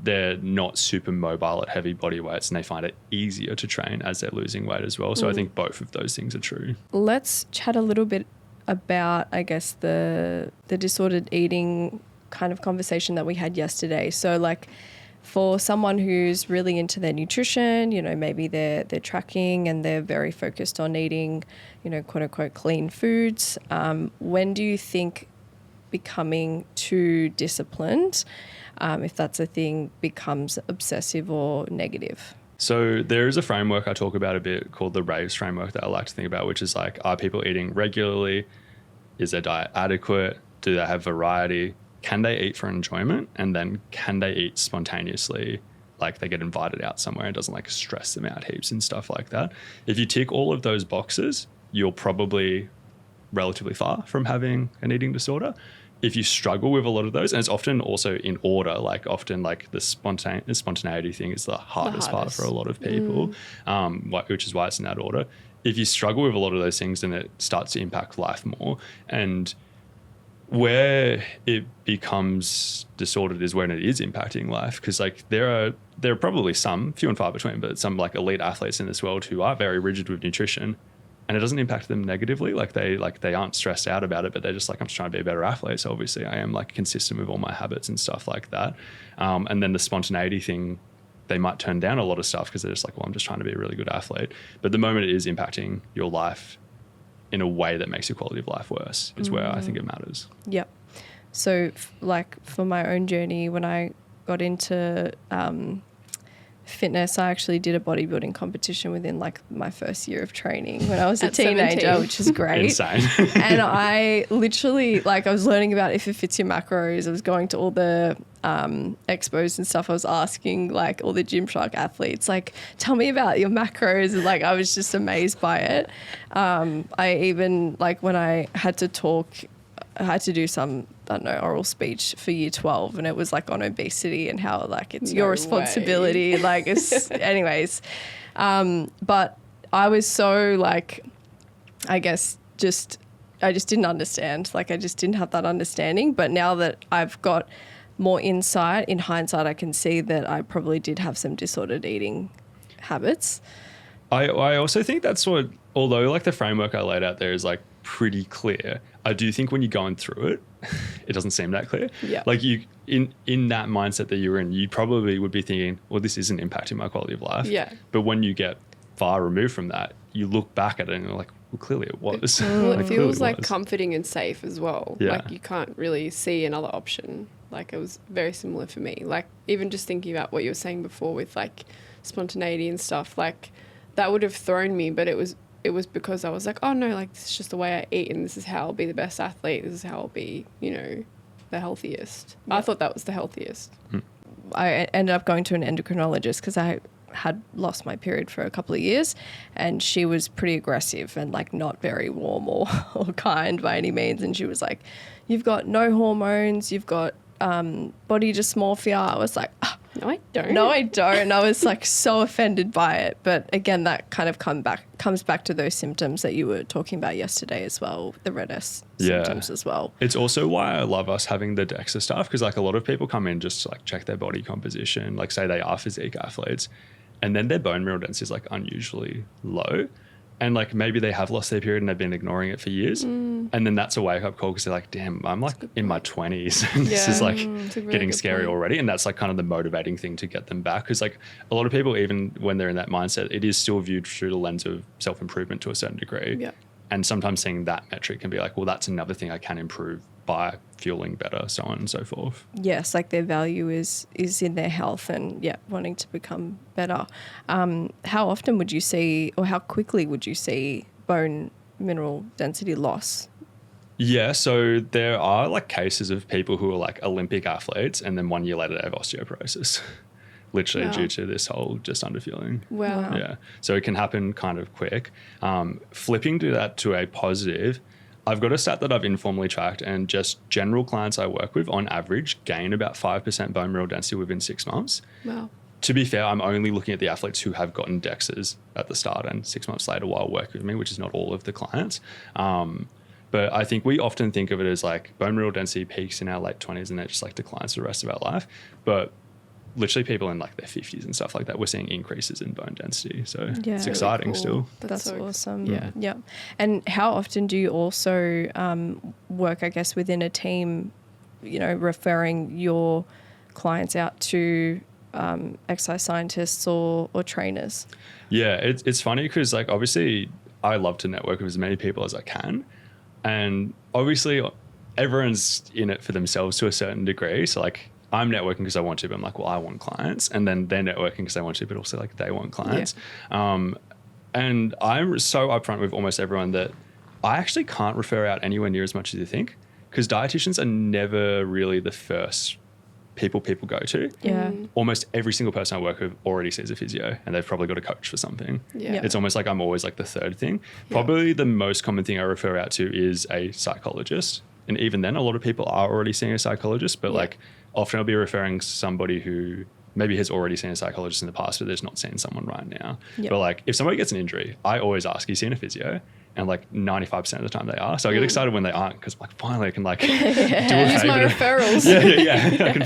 they're not super mobile at heavy body weights and they find it easier to train as they're losing weight as well. So I think both of those things are true. Let's chat a little bit about, I guess, the disordered eating kind of conversation that we had yesterday. So like for someone who's really into their nutrition, you know, maybe they're tracking and they're very focused on eating, you know, quote unquote clean foods. When do you think becoming too disciplined, if that's a thing, becomes obsessive or negative? So there is a framework I talk about a bit called the RAVES framework that I like to think about, which is like, are people eating regularly? Is their diet adequate? Do they have variety? Can they eat for enjoyment? And then can they eat spontaneously? Like they get invited out somewhere and it doesn't like stress them out heaps and stuff like that. If you tick all of those boxes, you're probably relatively far from having an eating disorder. If you struggle with a lot of those, and it's often also in order, like often like the spontaneity thing is the hardest part for a lot of people, which is why it's in that order. If you struggle with a lot of those things, then it starts to impact life more. And where it becomes disordered is when it is impacting life, because like there are probably some, few and far between, but some like elite athletes in this world who are very rigid with nutrition, and it doesn't impact them negatively. Like they aren't stressed out about it, but they're just like, I'm just trying to be a better athlete. So obviously I am like consistent with all my habits and stuff like that. And then the spontaneity thing, they might turn down a lot of stuff because they're just like, well, I'm just trying to be a really good athlete. But the moment it is impacting your life in a way that makes your quality of life worse is where I think it matters. Yep. So like for my own journey, when I got into fitness, I actually did a bodybuilding competition within like my first year of training when I was a teenager, 17. Which is great. Insane. And I literally, like, I was learning about if it fits your macros. I was going to all the expos and stuff. I was asking like all the Gymshark athletes, like, tell me about your macros. And like, I was just amazed by it. I even, like, when I had to talk, I had to do some, I don't know, oral speech for year 12, and it was like on obesity and how like it's your responsibility. Like it's anyways. But I was so like, I guess I just didn't understand. Like I just didn't have that understanding. But now that I've got more insight, in hindsight, I can see that I probably did have some disordered eating habits. I also think that's what, although like the framework I laid out there is like pretty clear, I do think when you're going through it, it doesn't seem that clear. Yeah. Like you, in that mindset that you're in, you probably would be thinking, well, this isn't impacting my quality of life. Yeah. But when you get far removed from that, you look back at it and you're like, well, clearly it was. Well, Like, it clearly feels like was. comforting and safe as well. Yeah. Like you can't really see another option. Like it was very similar for me. Like even just thinking about what you were saying before with like spontaneity and stuff, like that would have thrown me, but it was because I was like, oh no, like this is just the way I eat and this is how I'll be the best athlete. This is how I'll be, you know, the healthiest. Yeah. I thought that was the healthiest. I ended up going to an endocrinologist because I had lost my period for a couple of years, and she was pretty aggressive and like not very warm or kind by any means. And she was like, you've got no hormones, you've got body dysmorphia. I was like, No, I don't. no, I don't. I was like so offended by it. But again, that kind of comes back to those symptoms that you were talking about yesterday as well, the redness symptoms as well. It's also why I love us having the DEXA stuff, because like a lot of people come in just to like check their body composition, like say they are physique athletes, and then their bone mineral density is like unusually low. And like maybe they have lost their period and they've been ignoring it for years. And then that's a wake up call because they're like, damn, I'm like in my 20s and this is like It's a really getting good scary point. already. And that's like kind of the motivating thing to get them back. Because like a lot of people, even when they're in that mindset, it is still viewed through the lens of self-improvement to a certain degree. Yeah. And sometimes seeing that metric can be like, well, that's another thing I can improve by fueling better, so on and so forth. Yes, like their value is in their health and wanting to become better. How often would you see, or how quickly would you see bone mineral density loss? Yeah, so there are like cases of people who are like Olympic athletes and then 1 year later they have osteoporosis, literally Wow. due to this whole just underfueling. Wow. Yeah, so it can happen kind of quick. Flipping to that to a positive, I've got a stat that I've informally tracked, and just general clients I work with on average gain about 5% bone mineral density within 6 months. Wow. To be fair, I'm only looking at the athletes who have gotten DEXAs at the start and 6 months later while working with me, which is not all of the clients. But I think we often think of it as like bone mineral density peaks in our late 20s and it just like declines for the rest of our life. But literally people in like their 50s and stuff like that, we're seeing increases in bone density. So Yeah. it's Really exciting cool. still. That's so awesome. Yeah. Yeah. And how often do you also work, I guess, within a team, you know, referring your clients out to exercise scientists or trainers? Yeah, it's funny because like obviously I love to network with as many people as I can. And obviously everyone's in it for themselves to a certain degree. So like I'm networking because I want to, but I'm like, well, I want clients. And then they're networking because they want to, but also like they want clients. And I'm so upfront with almost everyone that I actually can't refer out anywhere near as much as you think, because dietitians are never really the first people go to. Yeah. Almost every single person I work with already sees a physio and they've probably got a coach for something. Yeah. It's almost like I'm always like the third thing. Yeah. Probably the most common thing I refer out to is a psychologist. And even then, a lot of people are already seeing a psychologist, but like often I'll be referring somebody who maybe has already seen a psychologist in the past, but they're just not seeing someone right now. Yep. But like if somebody gets an injury, I always ask, you seen a physio? And like 95% of the time they are. So I get excited when they aren't, because like finally I can like do a Use my favor. referrals. Yeah. I can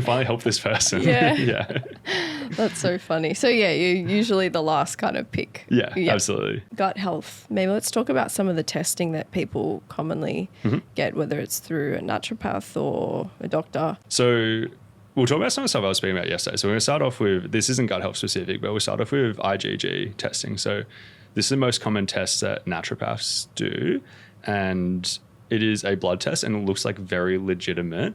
finally help this person. Yeah. yeah. That's so funny. So yeah, you're usually the last kind of pick. Yeah, absolutely. Gut health. Maybe let's talk about some of the testing that people commonly get, whether it's through a naturopath or a doctor. So we'll talk about some of the stuff I was speaking about yesterday. So we're going to start off with, this isn't gut health specific, but we'll start off with IgG testing. So this is the most common test that naturopaths do, and it is a blood test and it looks like very legitimate.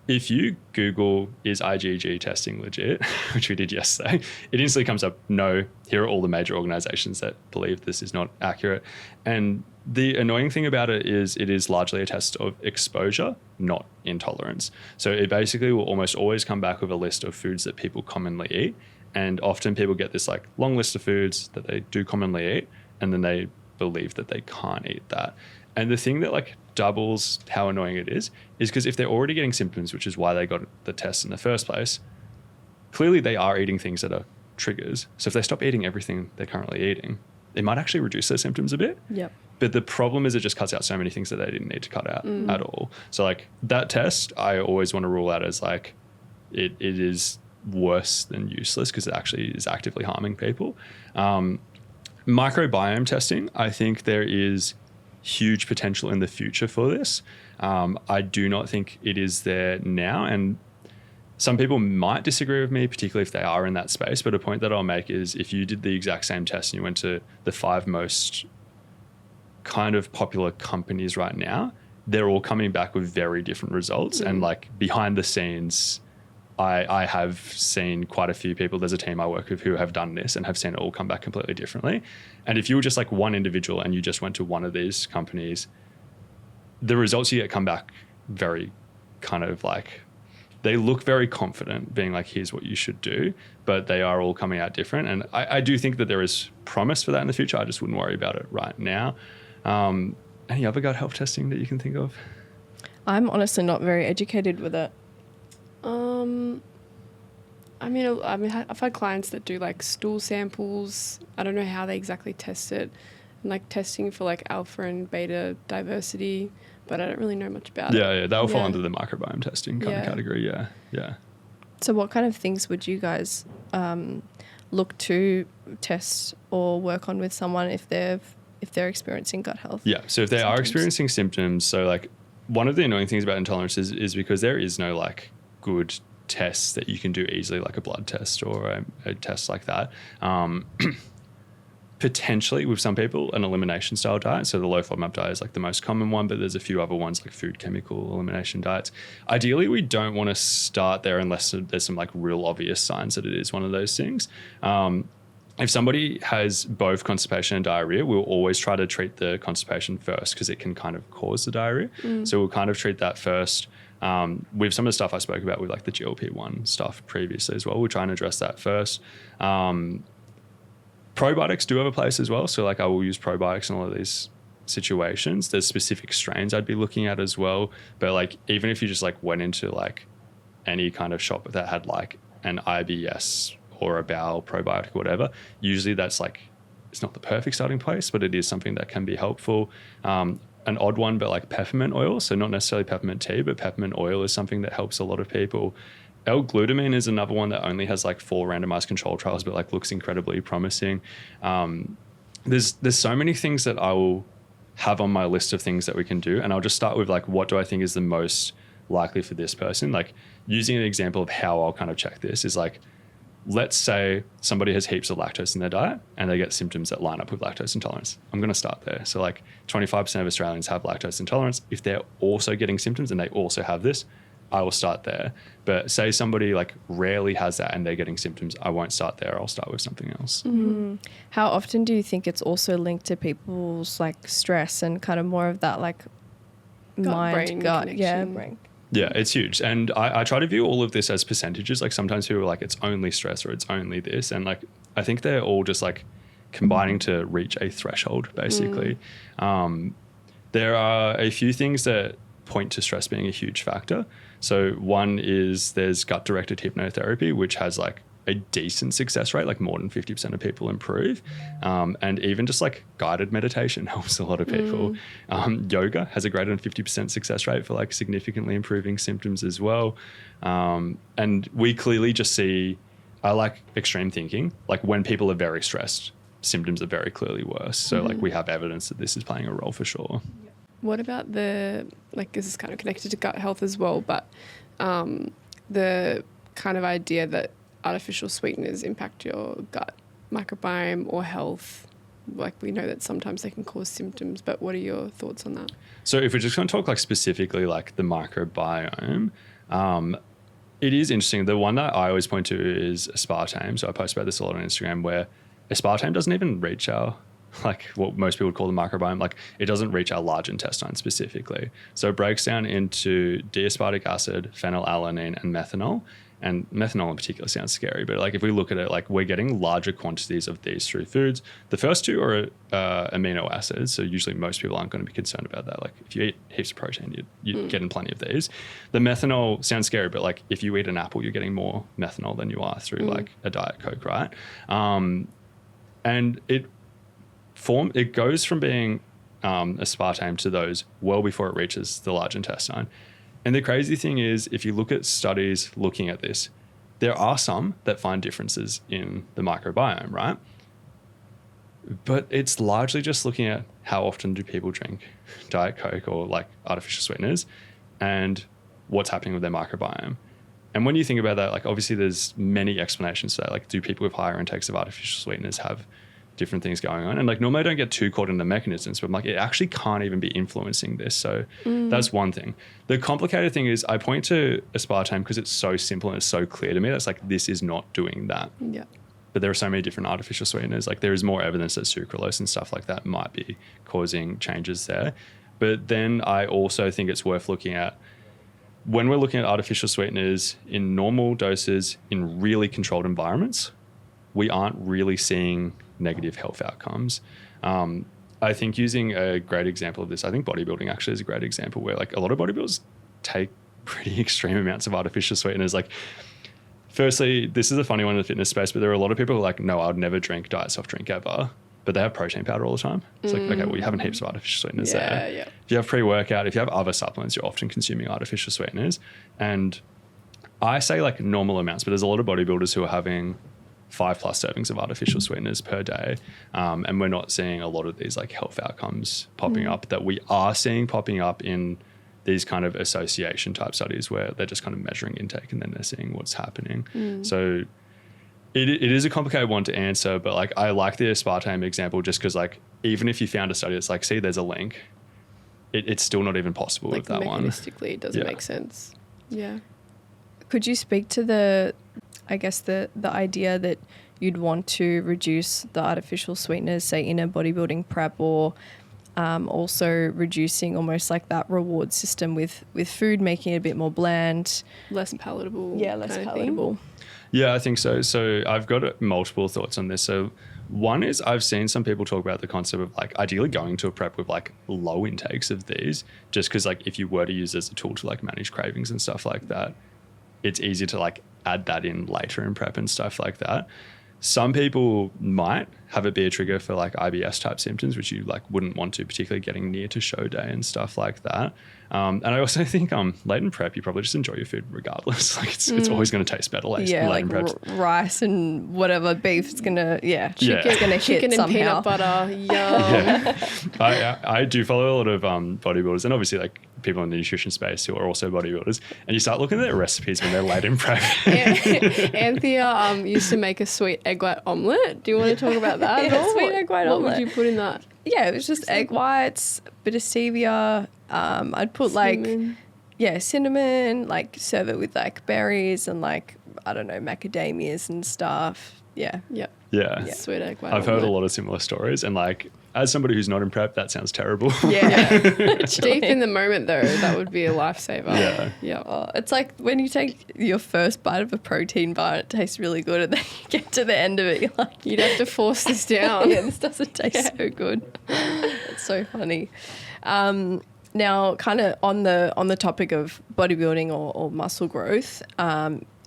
If you Google, is IgG testing legit, which we did yesterday, it instantly comes up, no, here are all the major organizations that believe this is not accurate. And the annoying thing about it is largely a test of exposure, not intolerance. So it basically will almost always come back with a list of foods that people commonly eat. And often people get this like long list of foods that they do commonly eat, and then they believe that they can't eat that. And the thing that like doubles how annoying it is because if they're already getting symptoms, which is why they got the test in the first place, clearly they are eating things that are triggers. So if they stop eating everything they're currently eating, it might actually reduce their symptoms a bit. Yep. But the problem is it just cuts out so many things that they didn't need to cut out at all. So like that test, I always want to rule out as like, it is worse than useless because it actually is actively harming people. Microbiome testing, I think there is huge potential in the future for this. I do not think it is there now, and some people might disagree with me, particularly if they are in that space, but a point that I'll make is if you did the exact same test and you went to the 5 most kind of popular companies right now, they're all coming back with very different results. And like behind the scenes, I have seen quite a few people, there's a team I work with who have done this and have seen it all come back completely differently. And if you were just like one individual and you just went to one of these companies, the results you get come back very kind of like, they look very confident, being like, here's what you should do, but they are all coming out different. And I do think that there is promise for that in the future. I just wouldn't worry about it right now. Any other gut health testing that you can think of? I'm honestly not very educated with it. I mean, I've had clients that do like stool samples. I don't know how they exactly test it, and like testing for like alpha and beta diversity, but I don't really know much about it. Yeah, that will fall under the microbiome testing kind of category. Yeah. So what kind of things would you guys look to test or work on with someone if they're experiencing gut health? Yeah, so if they are experiencing symptoms, so like one of the annoying things about intolerance is because there is no like good tests that you can do easily, like a blood test or a test like that. Potentially with some people, an elimination style diet. So the low FODMAP diet is like the most common one, but there's a few other ones like food chemical elimination diets. Ideally, we don't want to start there unless there's some like real obvious signs that it is one of those things. If somebody has both constipation and diarrhea, we'll always try to treat the constipation first because it can kind of cause the diarrhea. So we'll kind of treat that first. With some of the stuff I spoke about with like the GLP-1 stuff previously as well, we'll try and address that first. Probiotics do have a place as well. So like I will use probiotics in all of these situations. There's specific strains I'd be looking at as well. But like even if you just like went into like any kind of shop that had like an IBS or a bowel probiotic or whatever, usually that's like, it's not the perfect starting place, but it is something that can be helpful. An odd one, but like peppermint oil. So not necessarily peppermint tea, but peppermint oil is something that helps a lot of people. L-glutamine is another one that only has like 4 randomized control trials, but like looks incredibly promising. There's so many things that I will have on my list of things that we can do. And I'll just start with like, what do I think is the most likely for this person? Like using an example of how I'll kind of check this is like, let's say somebody has heaps of lactose in their diet and they get symptoms that line up with lactose intolerance. I'm going to start there. So like 25% of Australians have lactose intolerance. If they're also getting symptoms and they also have this, I will start there. But say somebody like rarely has that and they're getting symptoms, I won't start there. I'll start with something else. Mm-hmm. How often do you think it's also linked to people's like stress and kind of more of that like brain connection? Yeah, it's huge. And I try to view all of this as percentages. Like sometimes people are like, it's only stress or it's only this. And like, I think they're all just like combining to reach a threshold, basically. There are a few things that point to stress being a huge factor. So one is there's gut-directed hypnotherapy, which has like a decent success rate, like more than 50% of people improve. And even just like guided meditation helps a lot of people. Yoga has a greater than 50% success rate for like significantly improving symptoms as well. And we clearly just see, I like extreme thinking, like when people are very stressed, symptoms are very clearly worse. So like we have evidence that this is playing a role for sure. What about like this is kind of connected to gut health as well, but the kind of idea that artificial sweeteners impact your gut microbiome or health? Like we know that sometimes they can cause symptoms, but what are your thoughts on that? So if we're just going to talk like specifically like the microbiome, it is interesting. The one that I always point to is aspartame. So I post about this a lot on Instagram, where aspartame doesn't even reach our, like what most people would call the microbiome. Like it doesn't reach our large intestine specifically. So it breaks down into D-aspartic acid, phenylalanine, and methanol. And methanol in particular sounds scary, but like if we look at it, like we're getting larger quantities of these through foods. The first two are amino acids, so usually most people aren't going to be concerned about that. Like if you eat heaps of protein, you're getting plenty of these. The methanol sounds scary, but like if you eat an apple, you're getting more methanol than you are through like a Diet Coke, right? And it goes from being aspartame to those well before it reaches the large intestine. And the crazy thing is, if you look at studies looking at this, there are some that find differences in the microbiome, right? But it's largely just looking at how often do people drink Diet Coke or like artificial sweeteners and what's happening with their microbiome. And when you think about that, like obviously there's many explanations to that. Like, do people with higher intakes of artificial sweeteners have different things going on? And like normally I don't get too caught in the mechanisms, but I'm like, it actually can't even be influencing this. So that's one thing. The complicated thing is I point to aspartame because it's so simple and it's so clear to me. That's like, this is not doing that. Yeah. But there are so many different artificial sweeteners. Like there is more evidence that sucralose and stuff like that might be causing changes there. But then I also think it's worth looking at when we're looking at artificial sweeteners in normal doses in really controlled environments, we aren't really seeing negative health outcomes. I think using a great example of this, I think bodybuilding actually is a great example where like a lot of bodybuilders take pretty extreme amounts of artificial sweeteners. Like, firstly, this is a funny one in the fitness space, but there are a lot of people who are like, no, I would never drink diet soft drink ever. But they have protein powder all the time. It's like, okay, well, you're having heaps of artificial sweeteners there. Yeah. If you have pre-workout, if you have other supplements, you're often consuming artificial sweeteners. And I say like normal amounts, but there's a lot of bodybuilders who are having 5+ servings of artificial sweeteners per day. And we're not seeing a lot of these like health outcomes popping up that we are seeing popping up in these kind of association type studies where they're just kind of measuring intake and then they're seeing what's happening. So it is a complicated one to answer, but like I like the aspartame example just because like even if you found a study that's like, see, there's a link, it's still not even possible like with that one. Mechanistically, it doesn't make sense. Yeah. Could you speak to the idea that you'd want to reduce the artificial sweeteners, say in a bodybuilding prep, or also reducing almost like that reward system with food, making it a bit more bland, less palatable. Yeah, less palatable. Yeah, I think so. So I've got multiple thoughts on this. So one is I've seen some people talk about the concept of like ideally going to a prep with like low intakes of these, just because like if you were to use it as a tool to like manage cravings and stuff like that, it's easier to like add that in later in prep and stuff like that. Some people might have it be a trigger for like IBS type symptoms, which you like wouldn't want to, particularly getting near to show day and stuff like that. And I also think late in prep, you probably just enjoy your food regardless. Like it's always going to taste better late like in prep. Rice and whatever beef is going to, chicken's going to hit Chicken and somehow. peanut butter, yum. I do follow a lot of bodybuilders and obviously like people in the nutrition space who are also bodybuilders, and you start looking at their recipes when they're late in prep. Anthea used to make a sweet egg white omelette. Do you want to talk about that at all? Sweet egg white omelette. What would you put in that? Yeah, it was just egg whites, bit of stevia. I'd put Cinnamon. Cinnamon, like serve it with like berries and like, I don't know, macadamias and stuff. Yeah. Yep. Yeah. Sweet egg white I've heard a omelette. lot of similar stories, and like as somebody who's not in prep, that sounds terrible. Yeah. Deep in the moment though, that would be a lifesaver. Yeah. Oh, it's like when you take your first bite of a protein bar, it tastes really good, and then you get to the end of it, you're like, You'd have to force this down. yeah, this doesn't taste so good. It's so funny. Now, kind of on the topic of bodybuilding or muscle growth,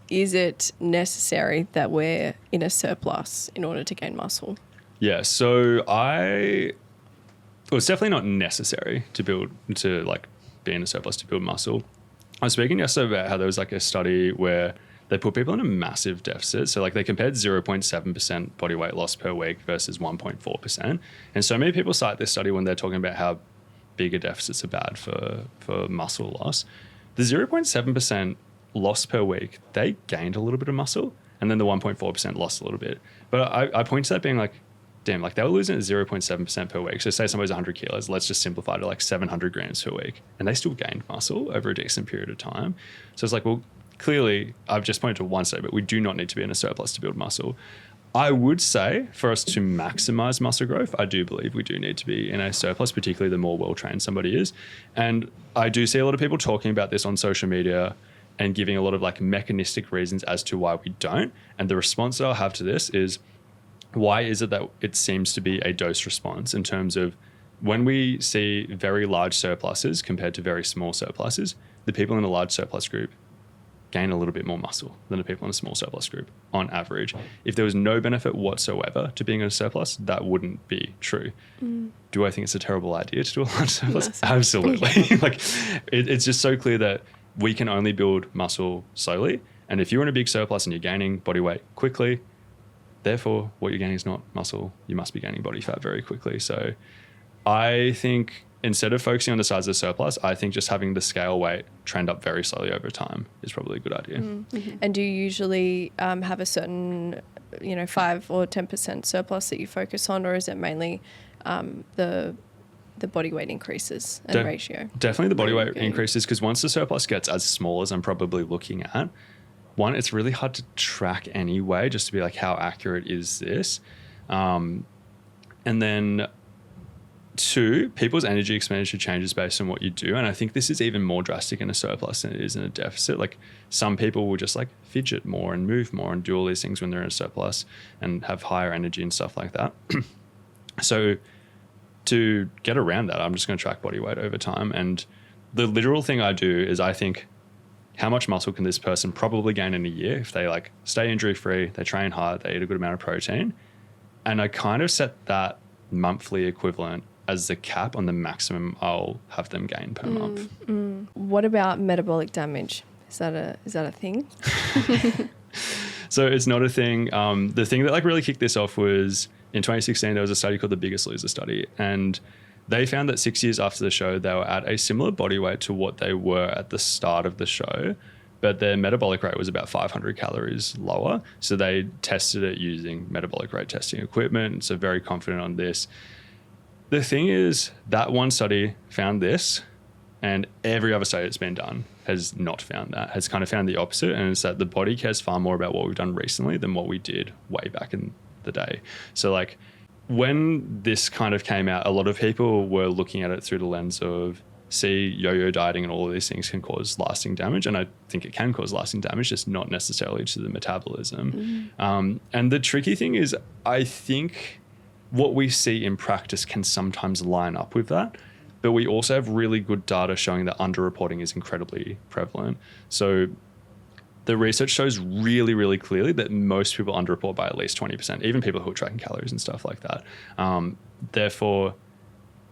is it necessary that we're in a surplus in order to gain muscle? Yeah, so it's definitely not necessary to be in a surplus to build muscle. I was speaking yesterday about how there was like a study where they put people in a massive deficit. So like they compared 0.7% body weight loss per week versus 1.4%. And so many people cite this study when they're talking about how bigger deficits are bad for muscle loss. The 0.7% loss per week, they gained a little bit of muscle, and then the 1.4% lost a little bit. But I point to that being like, damn, like they were losing at 0.7% per week. So say somebody's 100 kilos, let's just simplify to like 700 grams per week, and they still gained muscle over a decent period of time. So it's like, well, clearly I've just pointed to one study, but we do not need to be in a surplus to build muscle. I would say for us to maximize muscle growth, I do believe we do need to be in a surplus, particularly the more well-trained somebody is. And I do see a lot of people talking about this on social media and giving a lot of like mechanistic reasons as to why we don't. And the response that I'll have to this is, why is it that it seems to be a dose response in terms of when we see very large surpluses compared to very small surpluses, the people in a large surplus group gain a little bit more muscle than the people in a small surplus group on average. If there was no benefit whatsoever to being in a surplus, that wouldn't be true. Do I think it's a terrible idea to do a large surplus? Yes. Absolutely. Like it's just so clear that we can only build muscle slowly, And if you're in a big surplus and you're gaining body weight quickly, therefore what you're gaining is not muscle. You must be gaining body fat very quickly. So I think instead of focusing on the size of the surplus, I think just having the scale weight trend up very slowly over time is probably a good idea. Mm-hmm. And do you usually have a certain, 5 or 10% surplus that you focus on, or is it mainly the body weight increases and ratio? Definitely the body weight increases, because once the surplus gets as small as I'm probably looking at, one, it's really hard to track anyway, just to be like, how accurate is this? And then 2, people's energy expenditure changes based on what you do. And I think this is even more drastic in a surplus than it is in a deficit. Like some people will just like fidget more and move more and do all these things when they're in a surplus and have higher energy and stuff like that. So to get around that, I'm just going to track body weight over time. And the literal thing I do is I think, how much muscle can this person probably gain in a year if they like stay injury free, they train hard, they eat a good amount of protein. And I kind of set that monthly equivalent as the cap on the maximum I'll have them gain per month. What about metabolic damage? Is that a thing? So it's not a thing. The thing that like really kicked this off was in 2016, there was a study called the Biggest Loser study, and they found that 6 years after the show, they were at a similar body weight to what they were at the start of the show, but their metabolic rate was about 500 calories lower. So they tested it using metabolic rate testing equipment. So very confident on this. The thing is, that one study found this, and every other study that's been done has not found that, has kind of found the opposite. And it's that the body cares far more about what we've done recently than what we did way back in the day. So like, when this kind of came out, a lot of people were looking at it through the lens of, see, yo-yo dieting and all of these things can cause lasting damage. And I think it can cause lasting damage, just not necessarily to the metabolism. And the tricky thing is, I think what we see in practice can sometimes line up with that. But we also have really good data showing that underreporting is incredibly prevalent. So the research shows really, really clearly that most people underreport by at least 20%, even people who are tracking calories and stuff like that. Therefore,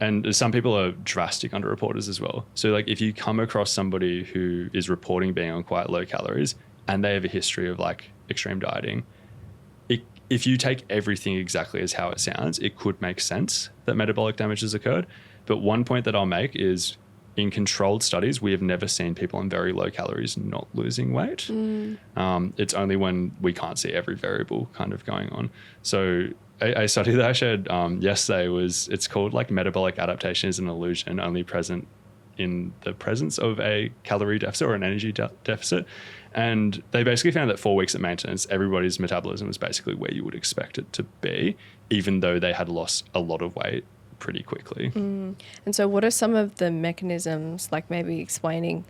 and some people are drastic underreporters as well. So like if you come across somebody who is reporting being on quite low calories and they have a history of like extreme dieting, if you take everything exactly as how it sounds, it could make sense that metabolic damage has occurred. But one point that I'll make is, in controlled studies, we have never seen people on very low calories not losing weight. It's only when we can't see every variable kind of going on. So a study that I shared yesterday it's called like metabolic adaptation is an illusion only present in the presence of a calorie deficit or an energy deficit. And they basically found that 4 weeks at maintenance, everybody's metabolism was basically where you would expect it to be, even though they had lost a lot of weight pretty quickly. And so what are some of the mechanisms, like maybe explaining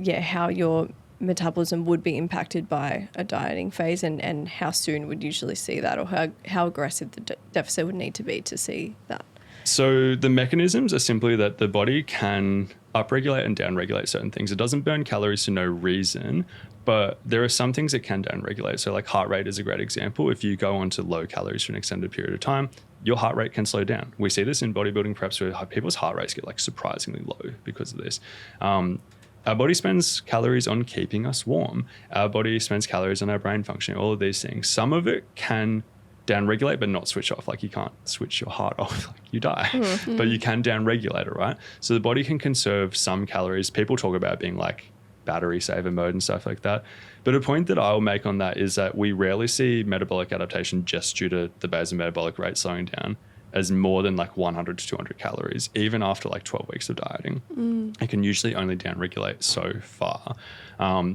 how your metabolism would be impacted by a dieting phase, and how soon would usually see that, or how aggressive the deficit would need to be to see that? So the mechanisms are simply that the body can upregulate and downregulate certain things. It doesn't burn calories for no reason, but there are some things it can downregulate. So like heart rate is a great example. If you go on to low calories for an extended period of time, your heart rate can slow down. We see this in bodybuilding preps where people's heart rates get like surprisingly low because of this. Our body spends calories on keeping us warm. Our body spends calories on our brain functioning, all of these things. Some of it can downregulate but not switch off. Like you can't switch your heart off, like you die. But you can downregulate it, right? So the body can conserve some calories. People talk about being like battery saver mode and stuff like that. But a point that I'll make on that is that we rarely see metabolic adaptation just due to the basal metabolic rate slowing down as more than like 100 to 200 calories, even after like 12 weeks of dieting. It can usually only downregulate so far.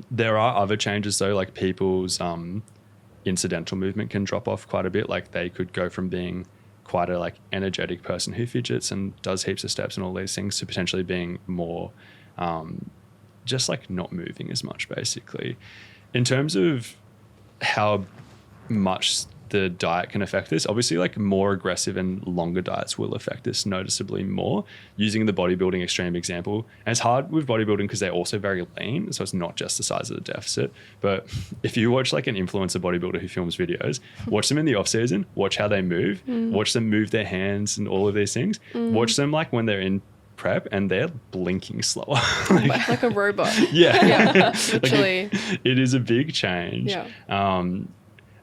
There are other changes though, like people's incidental movement can drop off quite a bit. Like they could go from being quite a like energetic person who fidgets and does heaps of steps and all these things to potentially being more just like not moving as much, basically. In terms of how much the diet can affect this, obviously like more aggressive and longer diets will affect this noticeably more. Using the bodybuilding extreme example, and it's hard with bodybuilding because they're also very lean, so it's not just the size of the deficit. But if you watch like an influencer bodybuilder who films videos, watch them in the off season, watch how they move, watch them move their hands and all of these things, watch them like when they're in prep and they're blinking slower. Like a robot. Yeah. Yeah, literally. It is a big change. Yeah.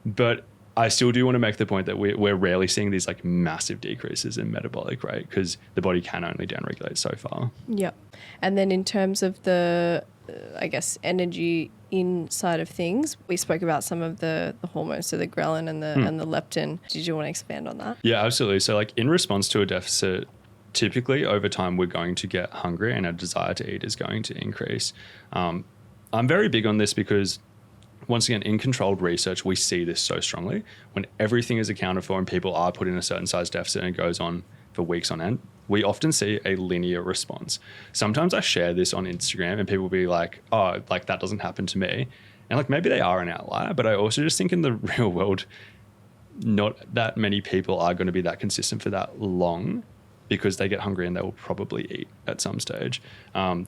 But I still do want to make the point that we're rarely seeing these like massive decreases in metabolic rate because the body can only downregulate so far. Yep. And then in terms of the, I guess, energy inside of things, we spoke about some of the hormones, so the ghrelin and the leptin. Did you want to expand on that? Yeah, absolutely. So like in response to a deficit, typically over time we're going to get hungry and our desire to eat is going to increase. I'm very big on this because once again, in controlled research, we see this so strongly. When everything is accounted for and people are put in a certain size deficit and it goes on for weeks on end, we often see a linear response. Sometimes I share this on Instagram and people will be like, oh, like that doesn't happen to me. And like maybe they are an outlier, but I also just think in the real world, not that many people are going to be that consistent for that long because they get hungry and they will probably eat at some stage.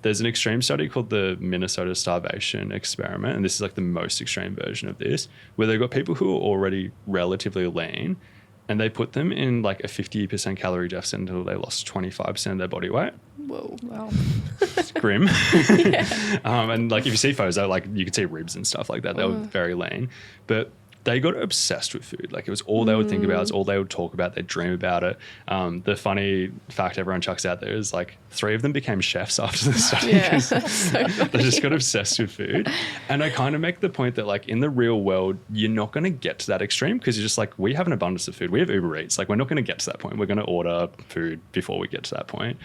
There's an extreme study called the Minnesota Starvation Experiment, and this is like the most extreme version of this, where they've got people who are already relatively lean and they put them in like a 50% calorie deficit until they lost 25% of their body weight. Whoa. Wow. It's grim. And like if you see photos, like you can see ribs and stuff like that. They were very lean. But they got obsessed with food. Like it was all they would think about. It's all they would talk about. They'd dream about it. The funny fact everyone chucks out there is like 3 of them became chefs after the study. Yeah, that's so funny. They just got obsessed with food. And I kind of make the point that like in the real world, you're not going to get to that extreme because you're just like, we have an abundance of food. We have Uber Eats. Like we're not going to get to that point. We're going to order food before we get to that point.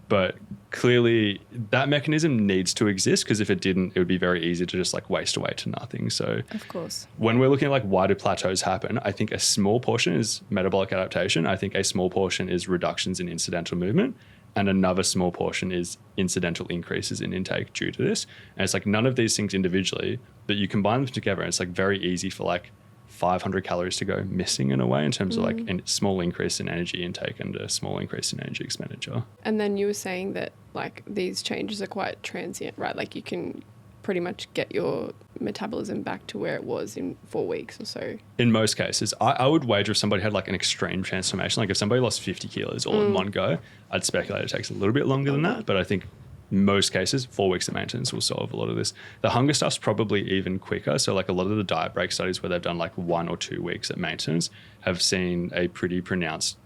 But clearly that mechanism needs to exist because if it didn't, it would be very easy to just like waste away to nothing. So Of course. when we're looking at like why do plateaus happen, I think a small portion is metabolic adaptation. I think a small portion is reductions in incidental movement. And another small portion is incidental increases in intake due to this. And it's like none of these things individually, but you combine them together and it's like very easy for like 500 calories to go missing in a way in terms of like a small increase in energy intake and a small increase in energy expenditure. And then you were saying that like these changes are quite transient, right? Like you can pretty much get your metabolism back to where it was in 4 weeks or so. In most cases, I would wager if somebody had like an extreme transformation, like if somebody lost 50 kilos all in one go, I'd speculate it takes a little bit longer than that. But I think most cases, 4 weeks of maintenance will solve a lot of this. The hunger stuff's probably even quicker. So like a lot of the diet break studies where they've done like 1 or 2 weeks at maintenance have seen a pretty pronounced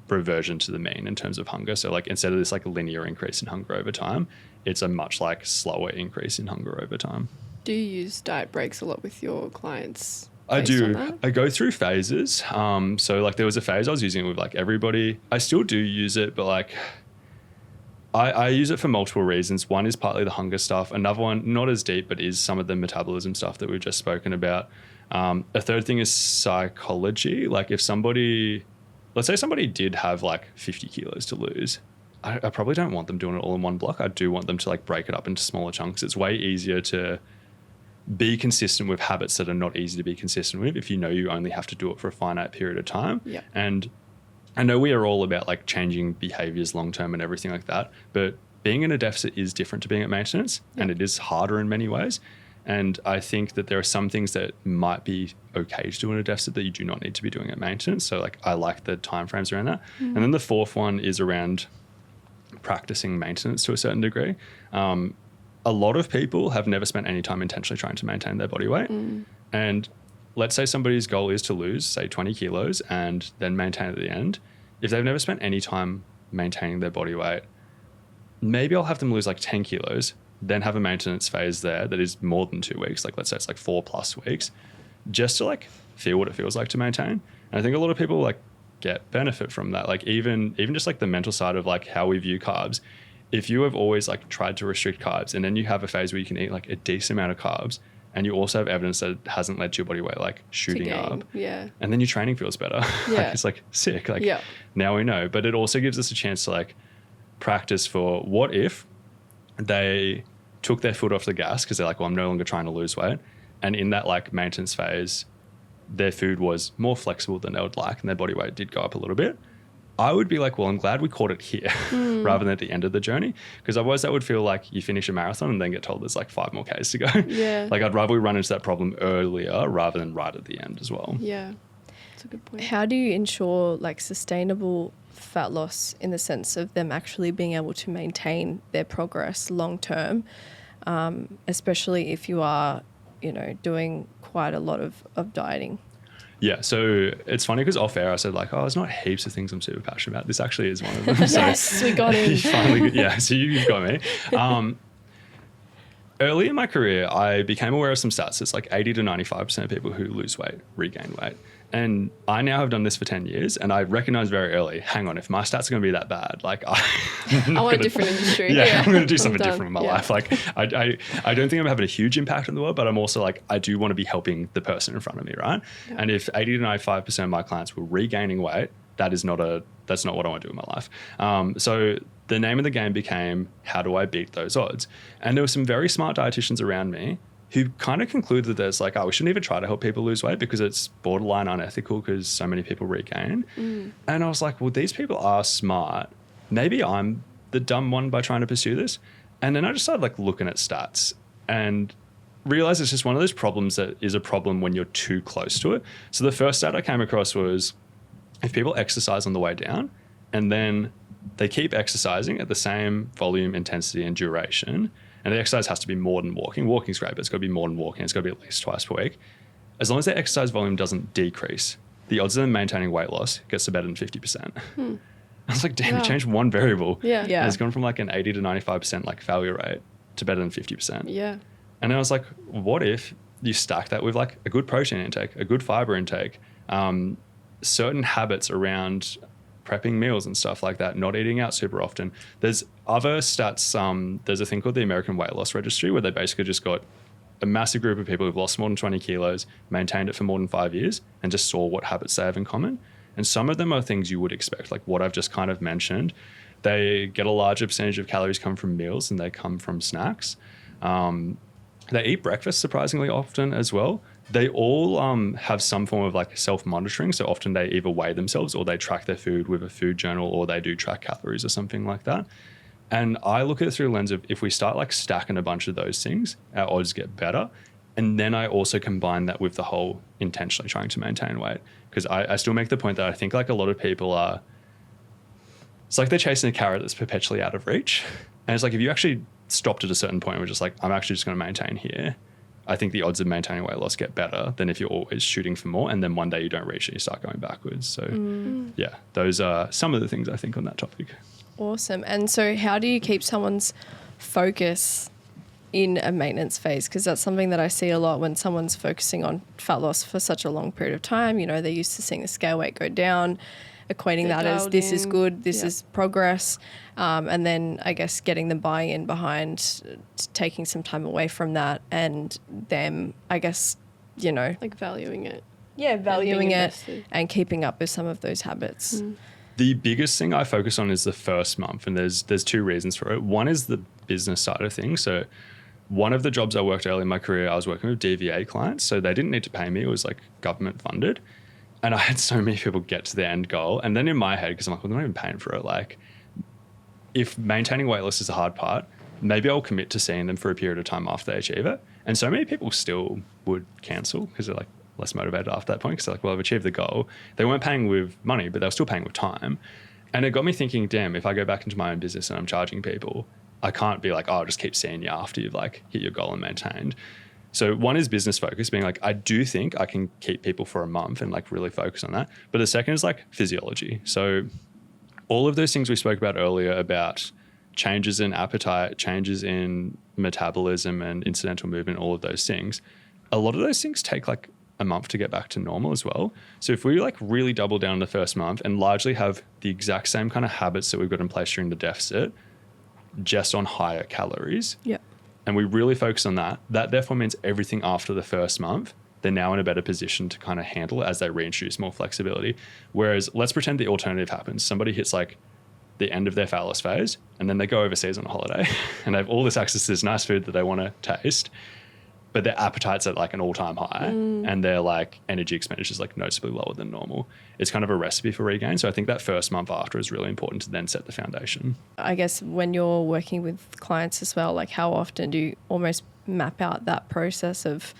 reversion to the mean in terms of hunger. So like instead of this like linear increase in hunger over time, it's a much like slower increase in hunger over time. Do you use diet breaks a lot with your clients? I based on do. that? I go through phases. So like there was a phase I was using it with like everybody. I still do use it, but like I use it for multiple reasons. One is partly the hunger stuff. Another one, not as deep, but is some of the metabolism stuff that we've just spoken about. A third thing is psychology. Like if somebody, let's say somebody did have like 50 kilos to lose, I probably don't want them doing it all in one block. I do want them to like break it up into smaller chunks. It's way easier to be consistent with habits that are not easy to be consistent with if you know you only have to do it for a finite period of time. Yeah. And I know we are all about like changing behaviors long term and everything like that, but being in a deficit is different to being at maintenance, and it is harder in many ways. And I think that there are some things that might be okay to do in a deficit that you do not need to be doing at maintenance. So like I like the timeframes around that. And then the fourth one is around practicing maintenance to a certain degree. A lot of people have never spent any time intentionally trying to maintain their body weight. And let's say somebody's goal is to lose, say 20 kilos and then maintain at the end. If they've never spent any time maintaining their body weight, maybe I'll have them lose like 10 kilos, then have a maintenance phase there that is more than 2 weeks. Like let's say it's like 4+ weeks, just to like feel what it feels like to maintain. And I think a lot of people like get benefit from that. Like even just like the mental side of like how we view carbs. If you have always like tried to restrict carbs and then you have a phase where you can eat like a decent amount of carbs, and you also have evidence that it hasn't led to your body weight like shooting up. Yeah. And then your training feels better. Yeah. Like, it's like sick. Like now we know. But it also gives us a chance to like practice for what if they took their foot off the gas because they're like, well, I'm no longer trying to lose weight. And in that like maintenance phase, their food was more flexible than they would like and their body weight did go up a little bit. I would be like, well, I'm glad we caught it here rather than at the end of the journey. Because otherwise that would feel like you finish a marathon and then get told there's like 5 more Ks to go. Yeah. Like I'd rather we run into that problem earlier rather than right at the end as well. Yeah. That's a good point. How do you ensure like sustainable fat loss in the sense of them actually being able to maintain their progress long term, especially if you are, doing quite a lot of dieting. Yeah, so it's funny because off air I said like, oh, there's not heaps of things I'm super passionate about. This actually is one of them. Yes, we got him. So you've got me. Early in my career, I became aware of some stats. It's like 80 to 95% of people who lose weight regain weight. And I now have done this for 10 years and I recognized very early, hang on, if my stats are going to be that bad, like I want a different industry. Yeah, I'm going to do something different in my Yeah. life. Like I don't think I'm having a huge impact in the world, but I'm also like, I do want to be helping the person in front of me, right? Yeah. And if 80 to 95% of my clients were regaining weight, that's not what I want to do in my life. So the name of the game became, how do I beat those odds? And there were some very smart dietitians around me who kind of concluded that there's like, oh, we shouldn't even try to help people lose weight because it's borderline unethical because so many people regain. And I was like, well, these people are smart. Maybe I'm the dumb one by trying to pursue this. And then I just started like looking at stats and realized it's just one of those problems that is a problem when you're too close to it. So the first stat I came across was if people exercise on the way down and then they keep exercising at the same volume, intensity, and duration, and the exercise has to be more than walking. Walking's great, but it's got to be more than walking. It's got to be at least twice per week. As long as their exercise volume doesn't decrease, the odds of them maintaining weight loss gets to better than 50%. I was like, damn, Wow. it changed one variable. Yeah. Yeah. And it's gone from like an 80 to 95% like failure rate to better than 50%. Yeah. And then I was like, what if you stack that with like a good protein intake, a good fiber intake, certain habits around prepping meals and stuff like that, not eating out super often. There's other stats. There's a thing called the American Weight Loss Registry where they basically just got a massive group of people who've lost more than 20 kilos, maintained it for more than 5 years, and just saw what habits they have in common. And some of them are things you would expect, like what I've just kind of mentioned. They get a larger percentage of calories come from meals than they come from snacks. They eat breakfast surprisingly often as well. They all have some form of like self-monitoring. So often they either weigh themselves or they track their food with a food journal or they do track calories or something like that. And I look at it through a lens of if we start like stacking a bunch of those things, our odds get better. And then I also combine that with the whole intentionally trying to maintain weight. Because I still make the point that I think like a lot of people are, it's like they're chasing a carrot that's perpetually out of reach. And it's like if you actually stopped at a certain point and were just like, I'm actually just going to maintain here, I think the odds of maintaining weight loss get better than if you're always shooting for more and then one day you don't reach it, you start going backwards. So yeah, those are some of the things I think on that topic. Awesome. And so how do you keep someone's focus in a maintenance phase? Because that's something that I see a lot when someone's focusing on fat loss for such a long period of time. You know, they're used to seeing the scale weight go down, equating They're that as dialed this is in. good, this Yeah. is progress. And then I guess getting them buy-in behind taking some time away from that and them, I guess, you know, Like valuing it. valuing being it invested. and keeping up with some of those habits. The biggest thing I focus on is the first month, and there's two reasons for it. One is the business side of things. So one of the jobs I worked early in my career, I was working with DVA clients, so they didn't need to pay me. It was like government funded. And I had so many people get to their end goal. And then in my head, because I'm like, well, they're not even paying for it. Like, if maintaining weight loss is the hard part, maybe I'll commit to seeing them for a period of time after they achieve it. And so many people still would cancel because they're like less motivated after that point because they're like, well, I've achieved the goal. They weren't paying with money, but they were still paying with time. And it got me thinking, damn, if I go back into my own business and I'm charging people, I can't be like, oh, I'll just keep seeing you after you've like hit your goal and maintained. So one is business focus, being like, I do think I can keep people for a month and like really focus on that. But the second is like physiology. So all of those things we spoke about earlier about changes in appetite, changes in metabolism and incidental movement, all of those things, a lot of those things take like a month to get back to normal as well. So if we like really double down the first month and largely have the exact same kind of habits that we've got in place during the deficit, just on higher calories, Yeah. and we really focus on that, that therefore means everything after the first month, they're now in a better position to kind of handle it as they reintroduce more flexibility. Whereas let's pretend the alternative happens. Somebody hits like the end of their fat loss phase and then they go overseas on a holiday and they have all this access to this nice food that they want to taste, but their appetite's at like an all-time high and their like energy expenditure is like noticeably lower than normal. It's kind of a recipe for regain. So I think that first month after is really important to then set the foundation. I guess when you're working with clients as well, like how often do you almost map out that process of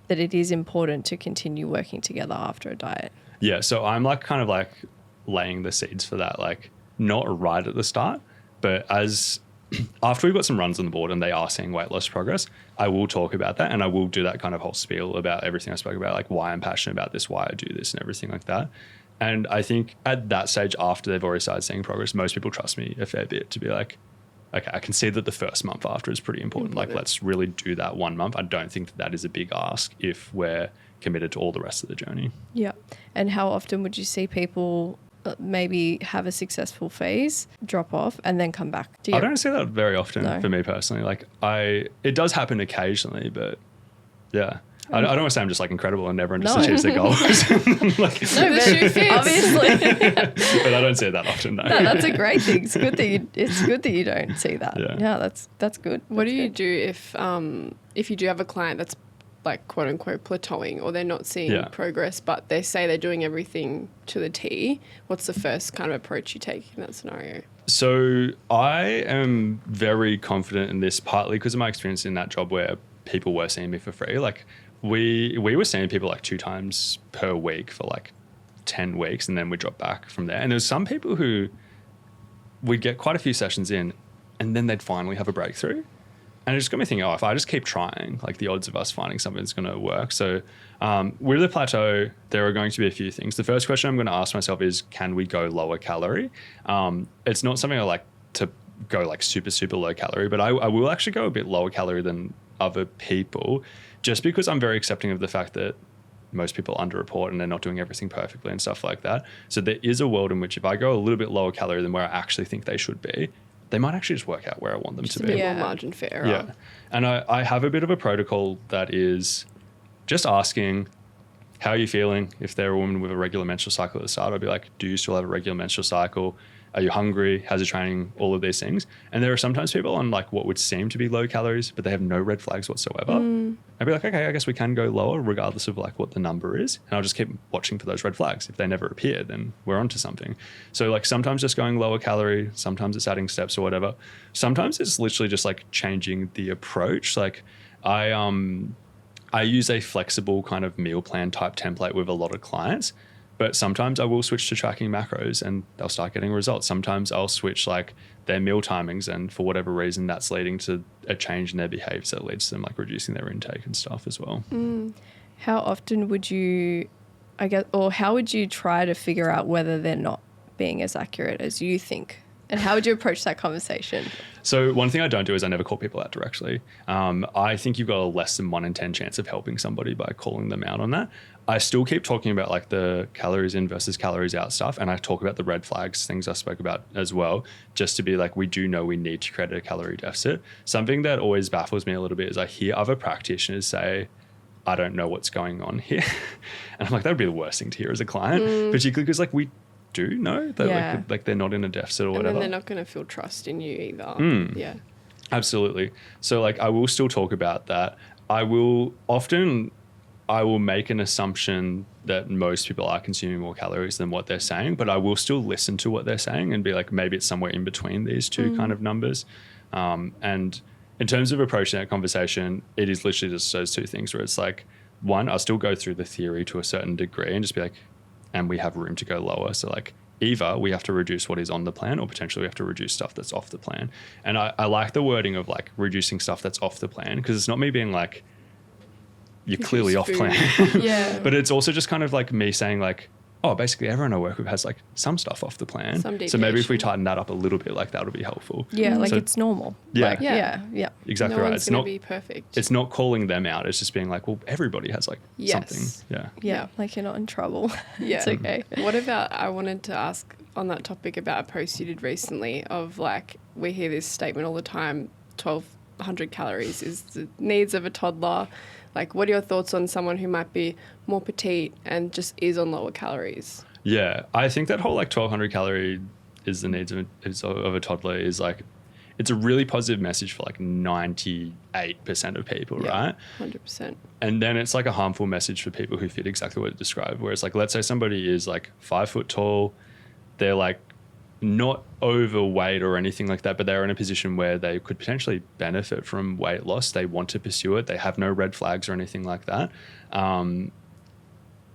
that it is important to continue working together after a diet? Yeah, so I'm like kind of like laying the seeds for that, like not right at the start, but as after we've got some runs on the board and they are seeing weight loss progress, I will talk about that, and I will do that kind of whole spiel about everything I spoke about, like why I'm passionate about this, why I do this and everything like that. And I think at that stage, after they've already started seeing progress, most people trust me a fair bit to be like, okay, I can see that the first month after is pretty important. Like, let's really do that 1 month. I don't think that is a big ask if we're committed to all the rest of the journey. Yeah. And how often would you see people maybe have a successful phase, drop off, and then come back? I don't see that very often. No. For me personally. Like, it does happen occasionally, but yeah. I don't want to say I'm just like incredible and everyone just achieves their goals. Like, No, the shoe fits. Obviously. but I don't see it that often. No. No, that's a great thing. It's good that you don't see that. Yeah, that's good. What That's do you good. do if you do have a client that's like quote unquote plateauing, or they're not seeing progress, but they say they're doing everything to the T? What's the first kind of approach you take in that scenario? So I am very confident in this, partly because of my experience in that job where people were seeing me for free. Like, we were seeing people like 2 times per week for like 10 weeks, and then we dropped back from there. And there's some people who we'd get quite a few sessions in, and then they'd finally have a breakthrough. And it just got me thinking, if I just keep trying, like the odds of us finding something that's going to work. So with the plateau, there are going to be a few things. The first question I'm going to ask myself is, can we go lower calorie? It's not something I like to go like super, super low calorie, but I will actually go a bit lower calorie than other people, just because I'm very accepting of the fact that most people underreport and they're not doing everything perfectly and stuff like that. So there is a world in which if I go a little bit lower calorie than where I actually think they should be, they might actually just work out where I want them Just to a be. bit more margin for error. Yeah. And I have a bit of a protocol that is just asking, how are you feeling? If they're a woman with a regular menstrual cycle at the start, I'll be like, do you still have a regular menstrual cycle? Are you hungry? How's your training? All of these things. And there are sometimes people on like what would seem to be low calories, but they have no red flags whatsoever. I'd be like, okay, I guess we can go lower regardless of like what the number is. And I'll just keep watching for those red flags. If they never appear, then we're onto something. So like sometimes just going lower calorie, sometimes it's adding steps or whatever. Sometimes it's literally just like changing the approach. Like I use a flexible kind of meal plan type template with a lot of clients. But sometimes I will switch to tracking macros and they'll start getting results. Sometimes I'll switch like their meal timings, and for whatever reason that's leading to a change in their behaviors that leads to them like reducing their intake and stuff as well. How often would you, or how would you try to figure out whether they're not being as accurate as you think? And how would you approach that conversation? So one thing I don't do is I never call people out directly. I think you've got a less than 1 in 10 chance of helping somebody by calling them out on that. I still keep talking about like the calories in versus calories out stuff. And I talk about the red flags, things I spoke about as well, just to be like, we do know we need to create a calorie deficit. Something that always baffles me a little bit is I hear other practitioners say, I don't know what's going on here. And I'm like, that would be the worst thing to hear as a client, particularly because like we do know that like they're not in a deficit or whatever. And then they're not going to feel trust in you either. Yeah. Absolutely. So like I will still talk about that. I will make an assumption that most people are consuming more calories than what they're saying, but I will still listen to what they're saying and be like, maybe it's somewhere in between these two kind of numbers. And in terms of approaching that conversation, it is literally just those two things where it's like, one, I'll still go through the theory to a certain degree and just be like, and we have room to go lower. So like either we have to reduce what is on the plan or potentially we have to reduce stuff that's off the plan. And I like the wording of like reducing stuff that's off the plan, because it's not me being like, you're clearly off plan. Yeah. But it's also just kind of like me saying like, oh, basically everyone I work with has like some stuff off the plan. Some so maybe if we deviation. tighten that up a little bit, like that'll be helpful. Yeah, like So- it's normal. Yeah. Like, Yeah. yeah. Exactly No right. one's It's going not to be perfect. it's not calling them out. It's just being like, well, everybody has like Yes. something. Yeah. Yeah, like you're not in trouble. Yeah. It's okay. What about, I wanted to ask on that topic about a post you did recently of like, we hear this statement all the time, 1,200 calories is the needs of a toddler. Like, what are your thoughts on someone who might be more petite and just is on lower calories? Yeah. I think that whole like 1,200 calorie is the needs of a toddler is like, it's a really positive message for like 98% of people, right? 100%. And then it's like a harmful message for people who fit exactly what it described. Where it's like, let's say somebody is like 5 foot tall, they're like not overweight or anything like that, but they're in a position where they could potentially benefit from weight loss. They want to pursue it. They have no red flags or anything like that. And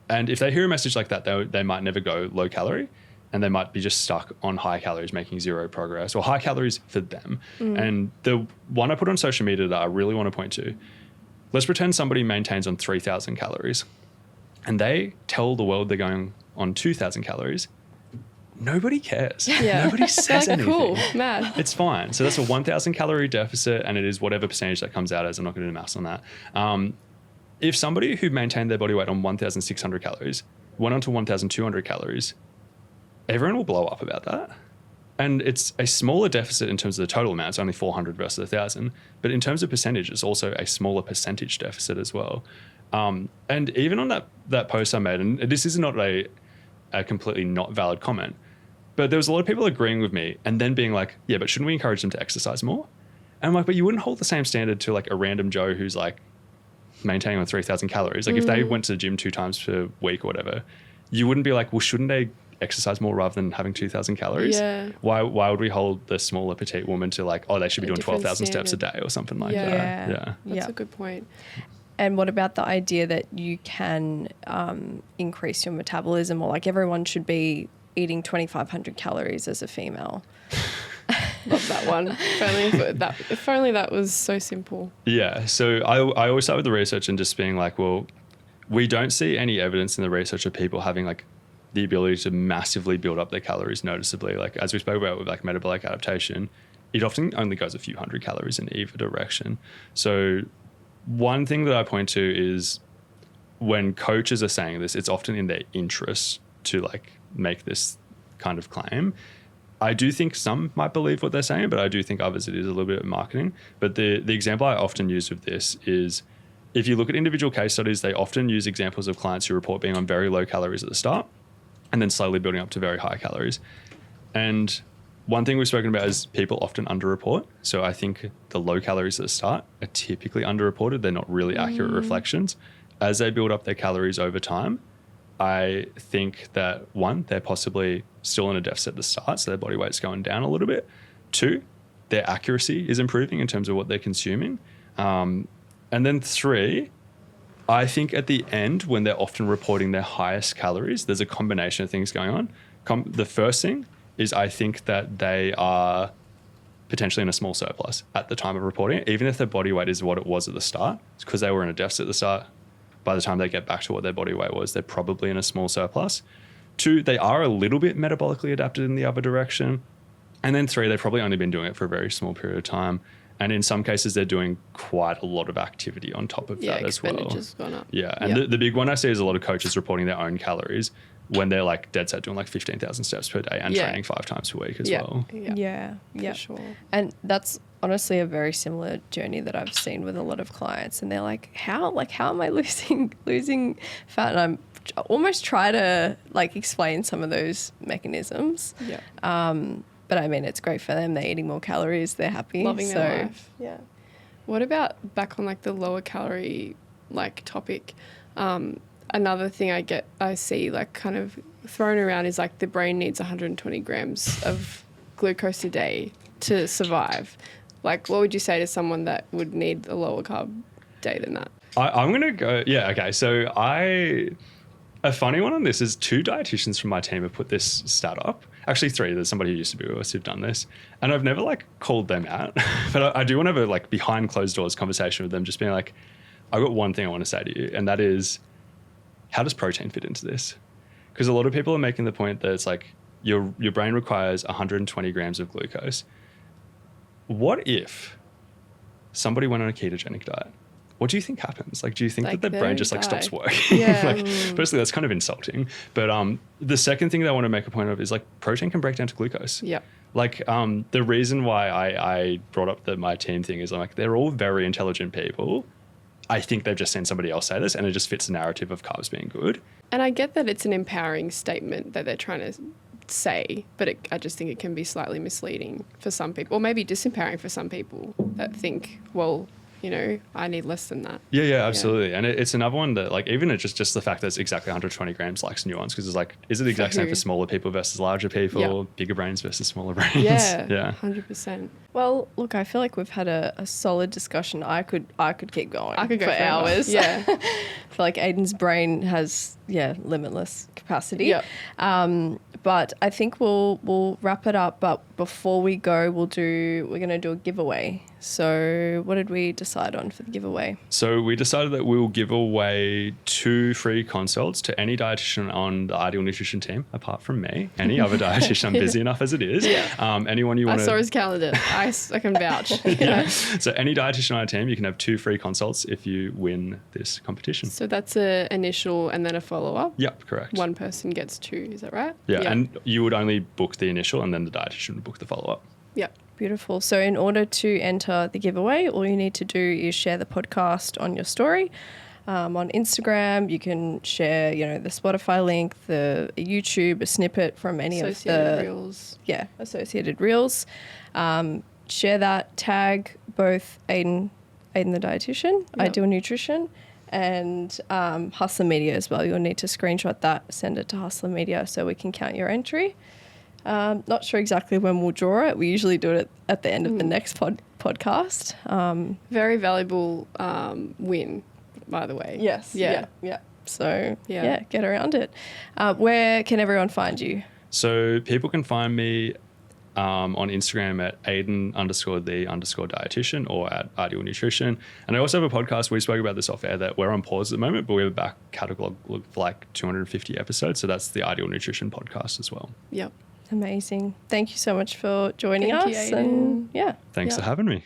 if they hear a message like that, they might never go low calorie. and they might be just stuck on high calories, making zero progress, or high calories for them. And the one I put on social media that I really want to point to, let's pretend somebody maintains on 3,000 calories and they tell the world they're going on 2,000 calories. Nobody cares. Yeah. Nobody says like, anything. cool, mad. It's fine. So that's a 1,000 calorie deficit, and it is whatever percentage that comes out as. I'm not going to do maths on that. If somebody who maintained their body weight on 1,600 calories went on to 1,200 calories, everyone will blow up about that. And it's a smaller deficit in terms of the total amount. It's only 400 versus 1,000. But in terms of percentage, it's also a smaller percentage deficit as well. And even on that post I made, and this is not a completely not valid comment, but there was a lot of people agreeing with me and then being like, yeah, but shouldn't we encourage them to exercise more? And I'm like, but you wouldn't hold the same standard to like a random Joe who's like maintaining on 3,000 calories. Like if they went to the gym 2 times per week or whatever, you wouldn't be like, well, shouldn't they exercise more rather than having 2,000 calories? Yeah. Why would we hold the smaller petite woman to like, oh, they should be doing different 12,000 steps a standard. day or something like Yeah. that? Yeah. That's Yeah. a good point. And what about the idea that you can increase your metabolism, or like everyone should be eating 2,500 calories as a female? Love that one. If only that was so simple. Yeah. So I always start with the research and just being like, well, we don't see any evidence in the research of people having like the ability to massively build up their calories noticeably. Like as we spoke about with like metabolic adaptation, it often only goes a few hundred calories in either direction. So one thing that I point to is when coaches are saying this, it's often in their interest to like make this kind of claim. I do think some might believe what they're saying, but I do think others it is a little bit of marketing. But the example I often use with this is if you look at individual case studies, they often use examples of clients who report being on very low calories at the start and then slowly building up to very high calories. And one thing we've spoken about is people often underreport. So I think the low calories at the start are typically underreported. They're not really accurate reflections. As they build up their calories over time, I think that 1, they're possibly still in a deficit at the start, so their body weight's going down a little bit. 2, their accuracy is improving in terms of what they're consuming. And then 3, I think at the end, when they're often reporting their highest calories, there's a combination of things going on. The first thing is I think that they are potentially in a small surplus at the time of reporting it, even if their body weight is what it was at the start. It's because they were in a deficit at the start. By the time they get back to what their body weight was, they're probably in a small surplus. 2, they are a little bit metabolically adapted in the other direction. And then 3, they've probably only been doing it for a very small period of time. And in some cases, they're doing quite a lot of activity on top of that as well. Expenditure's gone up. Yeah. And the big one I see is a lot of coaches reporting their own calories when they're like dead set doing like 15,000 steps per day and training 5 times per week as well. Yeah. For sure. And that's honestly a very similar journey that I've seen with a lot of clients, and they're like, how am I losing fat? And I almost try to like explain some of those mechanisms. Yeah. But I mean, it's great for them. They're eating more calories. They're happy. Loving their life. Yeah. What about back on like the lower calorie like topic? Another thing I see like kind of thrown around is like the brain needs 120 grams of glucose a day to survive. Like, what would you say to someone that would need a lower carb day than that? I'm going to go, yeah, okay. So a funny one on this is 2 dietitians from my team have put this stat up. Actually 3, there's somebody who used to be with us who've done this. And I've never like called them out, but I do want to have a like behind closed doors conversation with them, just being like, I've got one thing I want to say to you, and that is, how does protein fit into this? Because a lot of people are making the point that it's like your brain requires 120 grams of glucose. What if somebody went on a ketogenic diet? What do you think happens? Like, do you think Like that their brain just like die. stops working? Yeah. Like, firstly, that's kind of insulting. But the second thing that I want to make a point of is like protein can break down to glucose. Yep. Like the reason why I brought up my team thing is I'm like, they're all very intelligent people. I think they've just seen somebody else say this and it just fits the narrative of carbs being good. And I get that it's an empowering statement that they're trying to say, but I just think it can be slightly misleading for some people, or maybe disempowering for some people that think, well, you know, I need less than that. Yeah, absolutely. And it's another one that, like, even just the fact that it's exactly 120 grams lacks nuance, because it's like, is it the exact same for smaller people versus larger people, bigger brains versus smaller brains? Yeah, 100%. Well, look, I feel like we've had a solid discussion. I could keep going. I could go for forever. hours. Yeah. I feel like Aidan's brain has limitless capacity. Yep. But I think we'll wrap it up. But before we go, we're going to do a giveaway. So what did we decide on for the giveaway? So we decided that we'll give away 2 free consults to any dietitian on the Ideal Nutrition team, apart from me. Any other dietitian, I'm busy enough as it is. Anyone you want to... I saw his calendar. I can vouch. So any dietitian on our team, you can have 2 free consults if you win this competition. So that's an initial and then a follow-up? Yep, correct. One person gets 2, is that right? Yeah, and you would only book the initial and then the dietitian would book the follow-up. Yep. Beautiful. So in order to enter the giveaway, all you need to do is share the podcast on your story. On Instagram, you can share, the Spotify link, the YouTube, a snippet from any associated reels. Yeah, associated reels. Share that, tag both Aidan the dietitian, Ideal Nutrition, and Hustler Media as well. You'll need to screenshot that, send it to Hustler Media so we can count your entry. Not sure exactly when we'll draw it. We usually do it at the end of the next podcast. Very valuable win, by the way. Yes. Yeah. So, get around it. Where can everyone find you? So people can find me on Instagram at Aidan_the_dietitian or at Ideal Nutrition. And I also have a podcast. We spoke about this off air that we're on pause at the moment, but we have a back catalogue for like 250 episodes. So that's the Ideal Nutrition podcast as well. Yep. Amazing. Thank you so much for joining us. Thank you, Aidan. And Thanks for having me.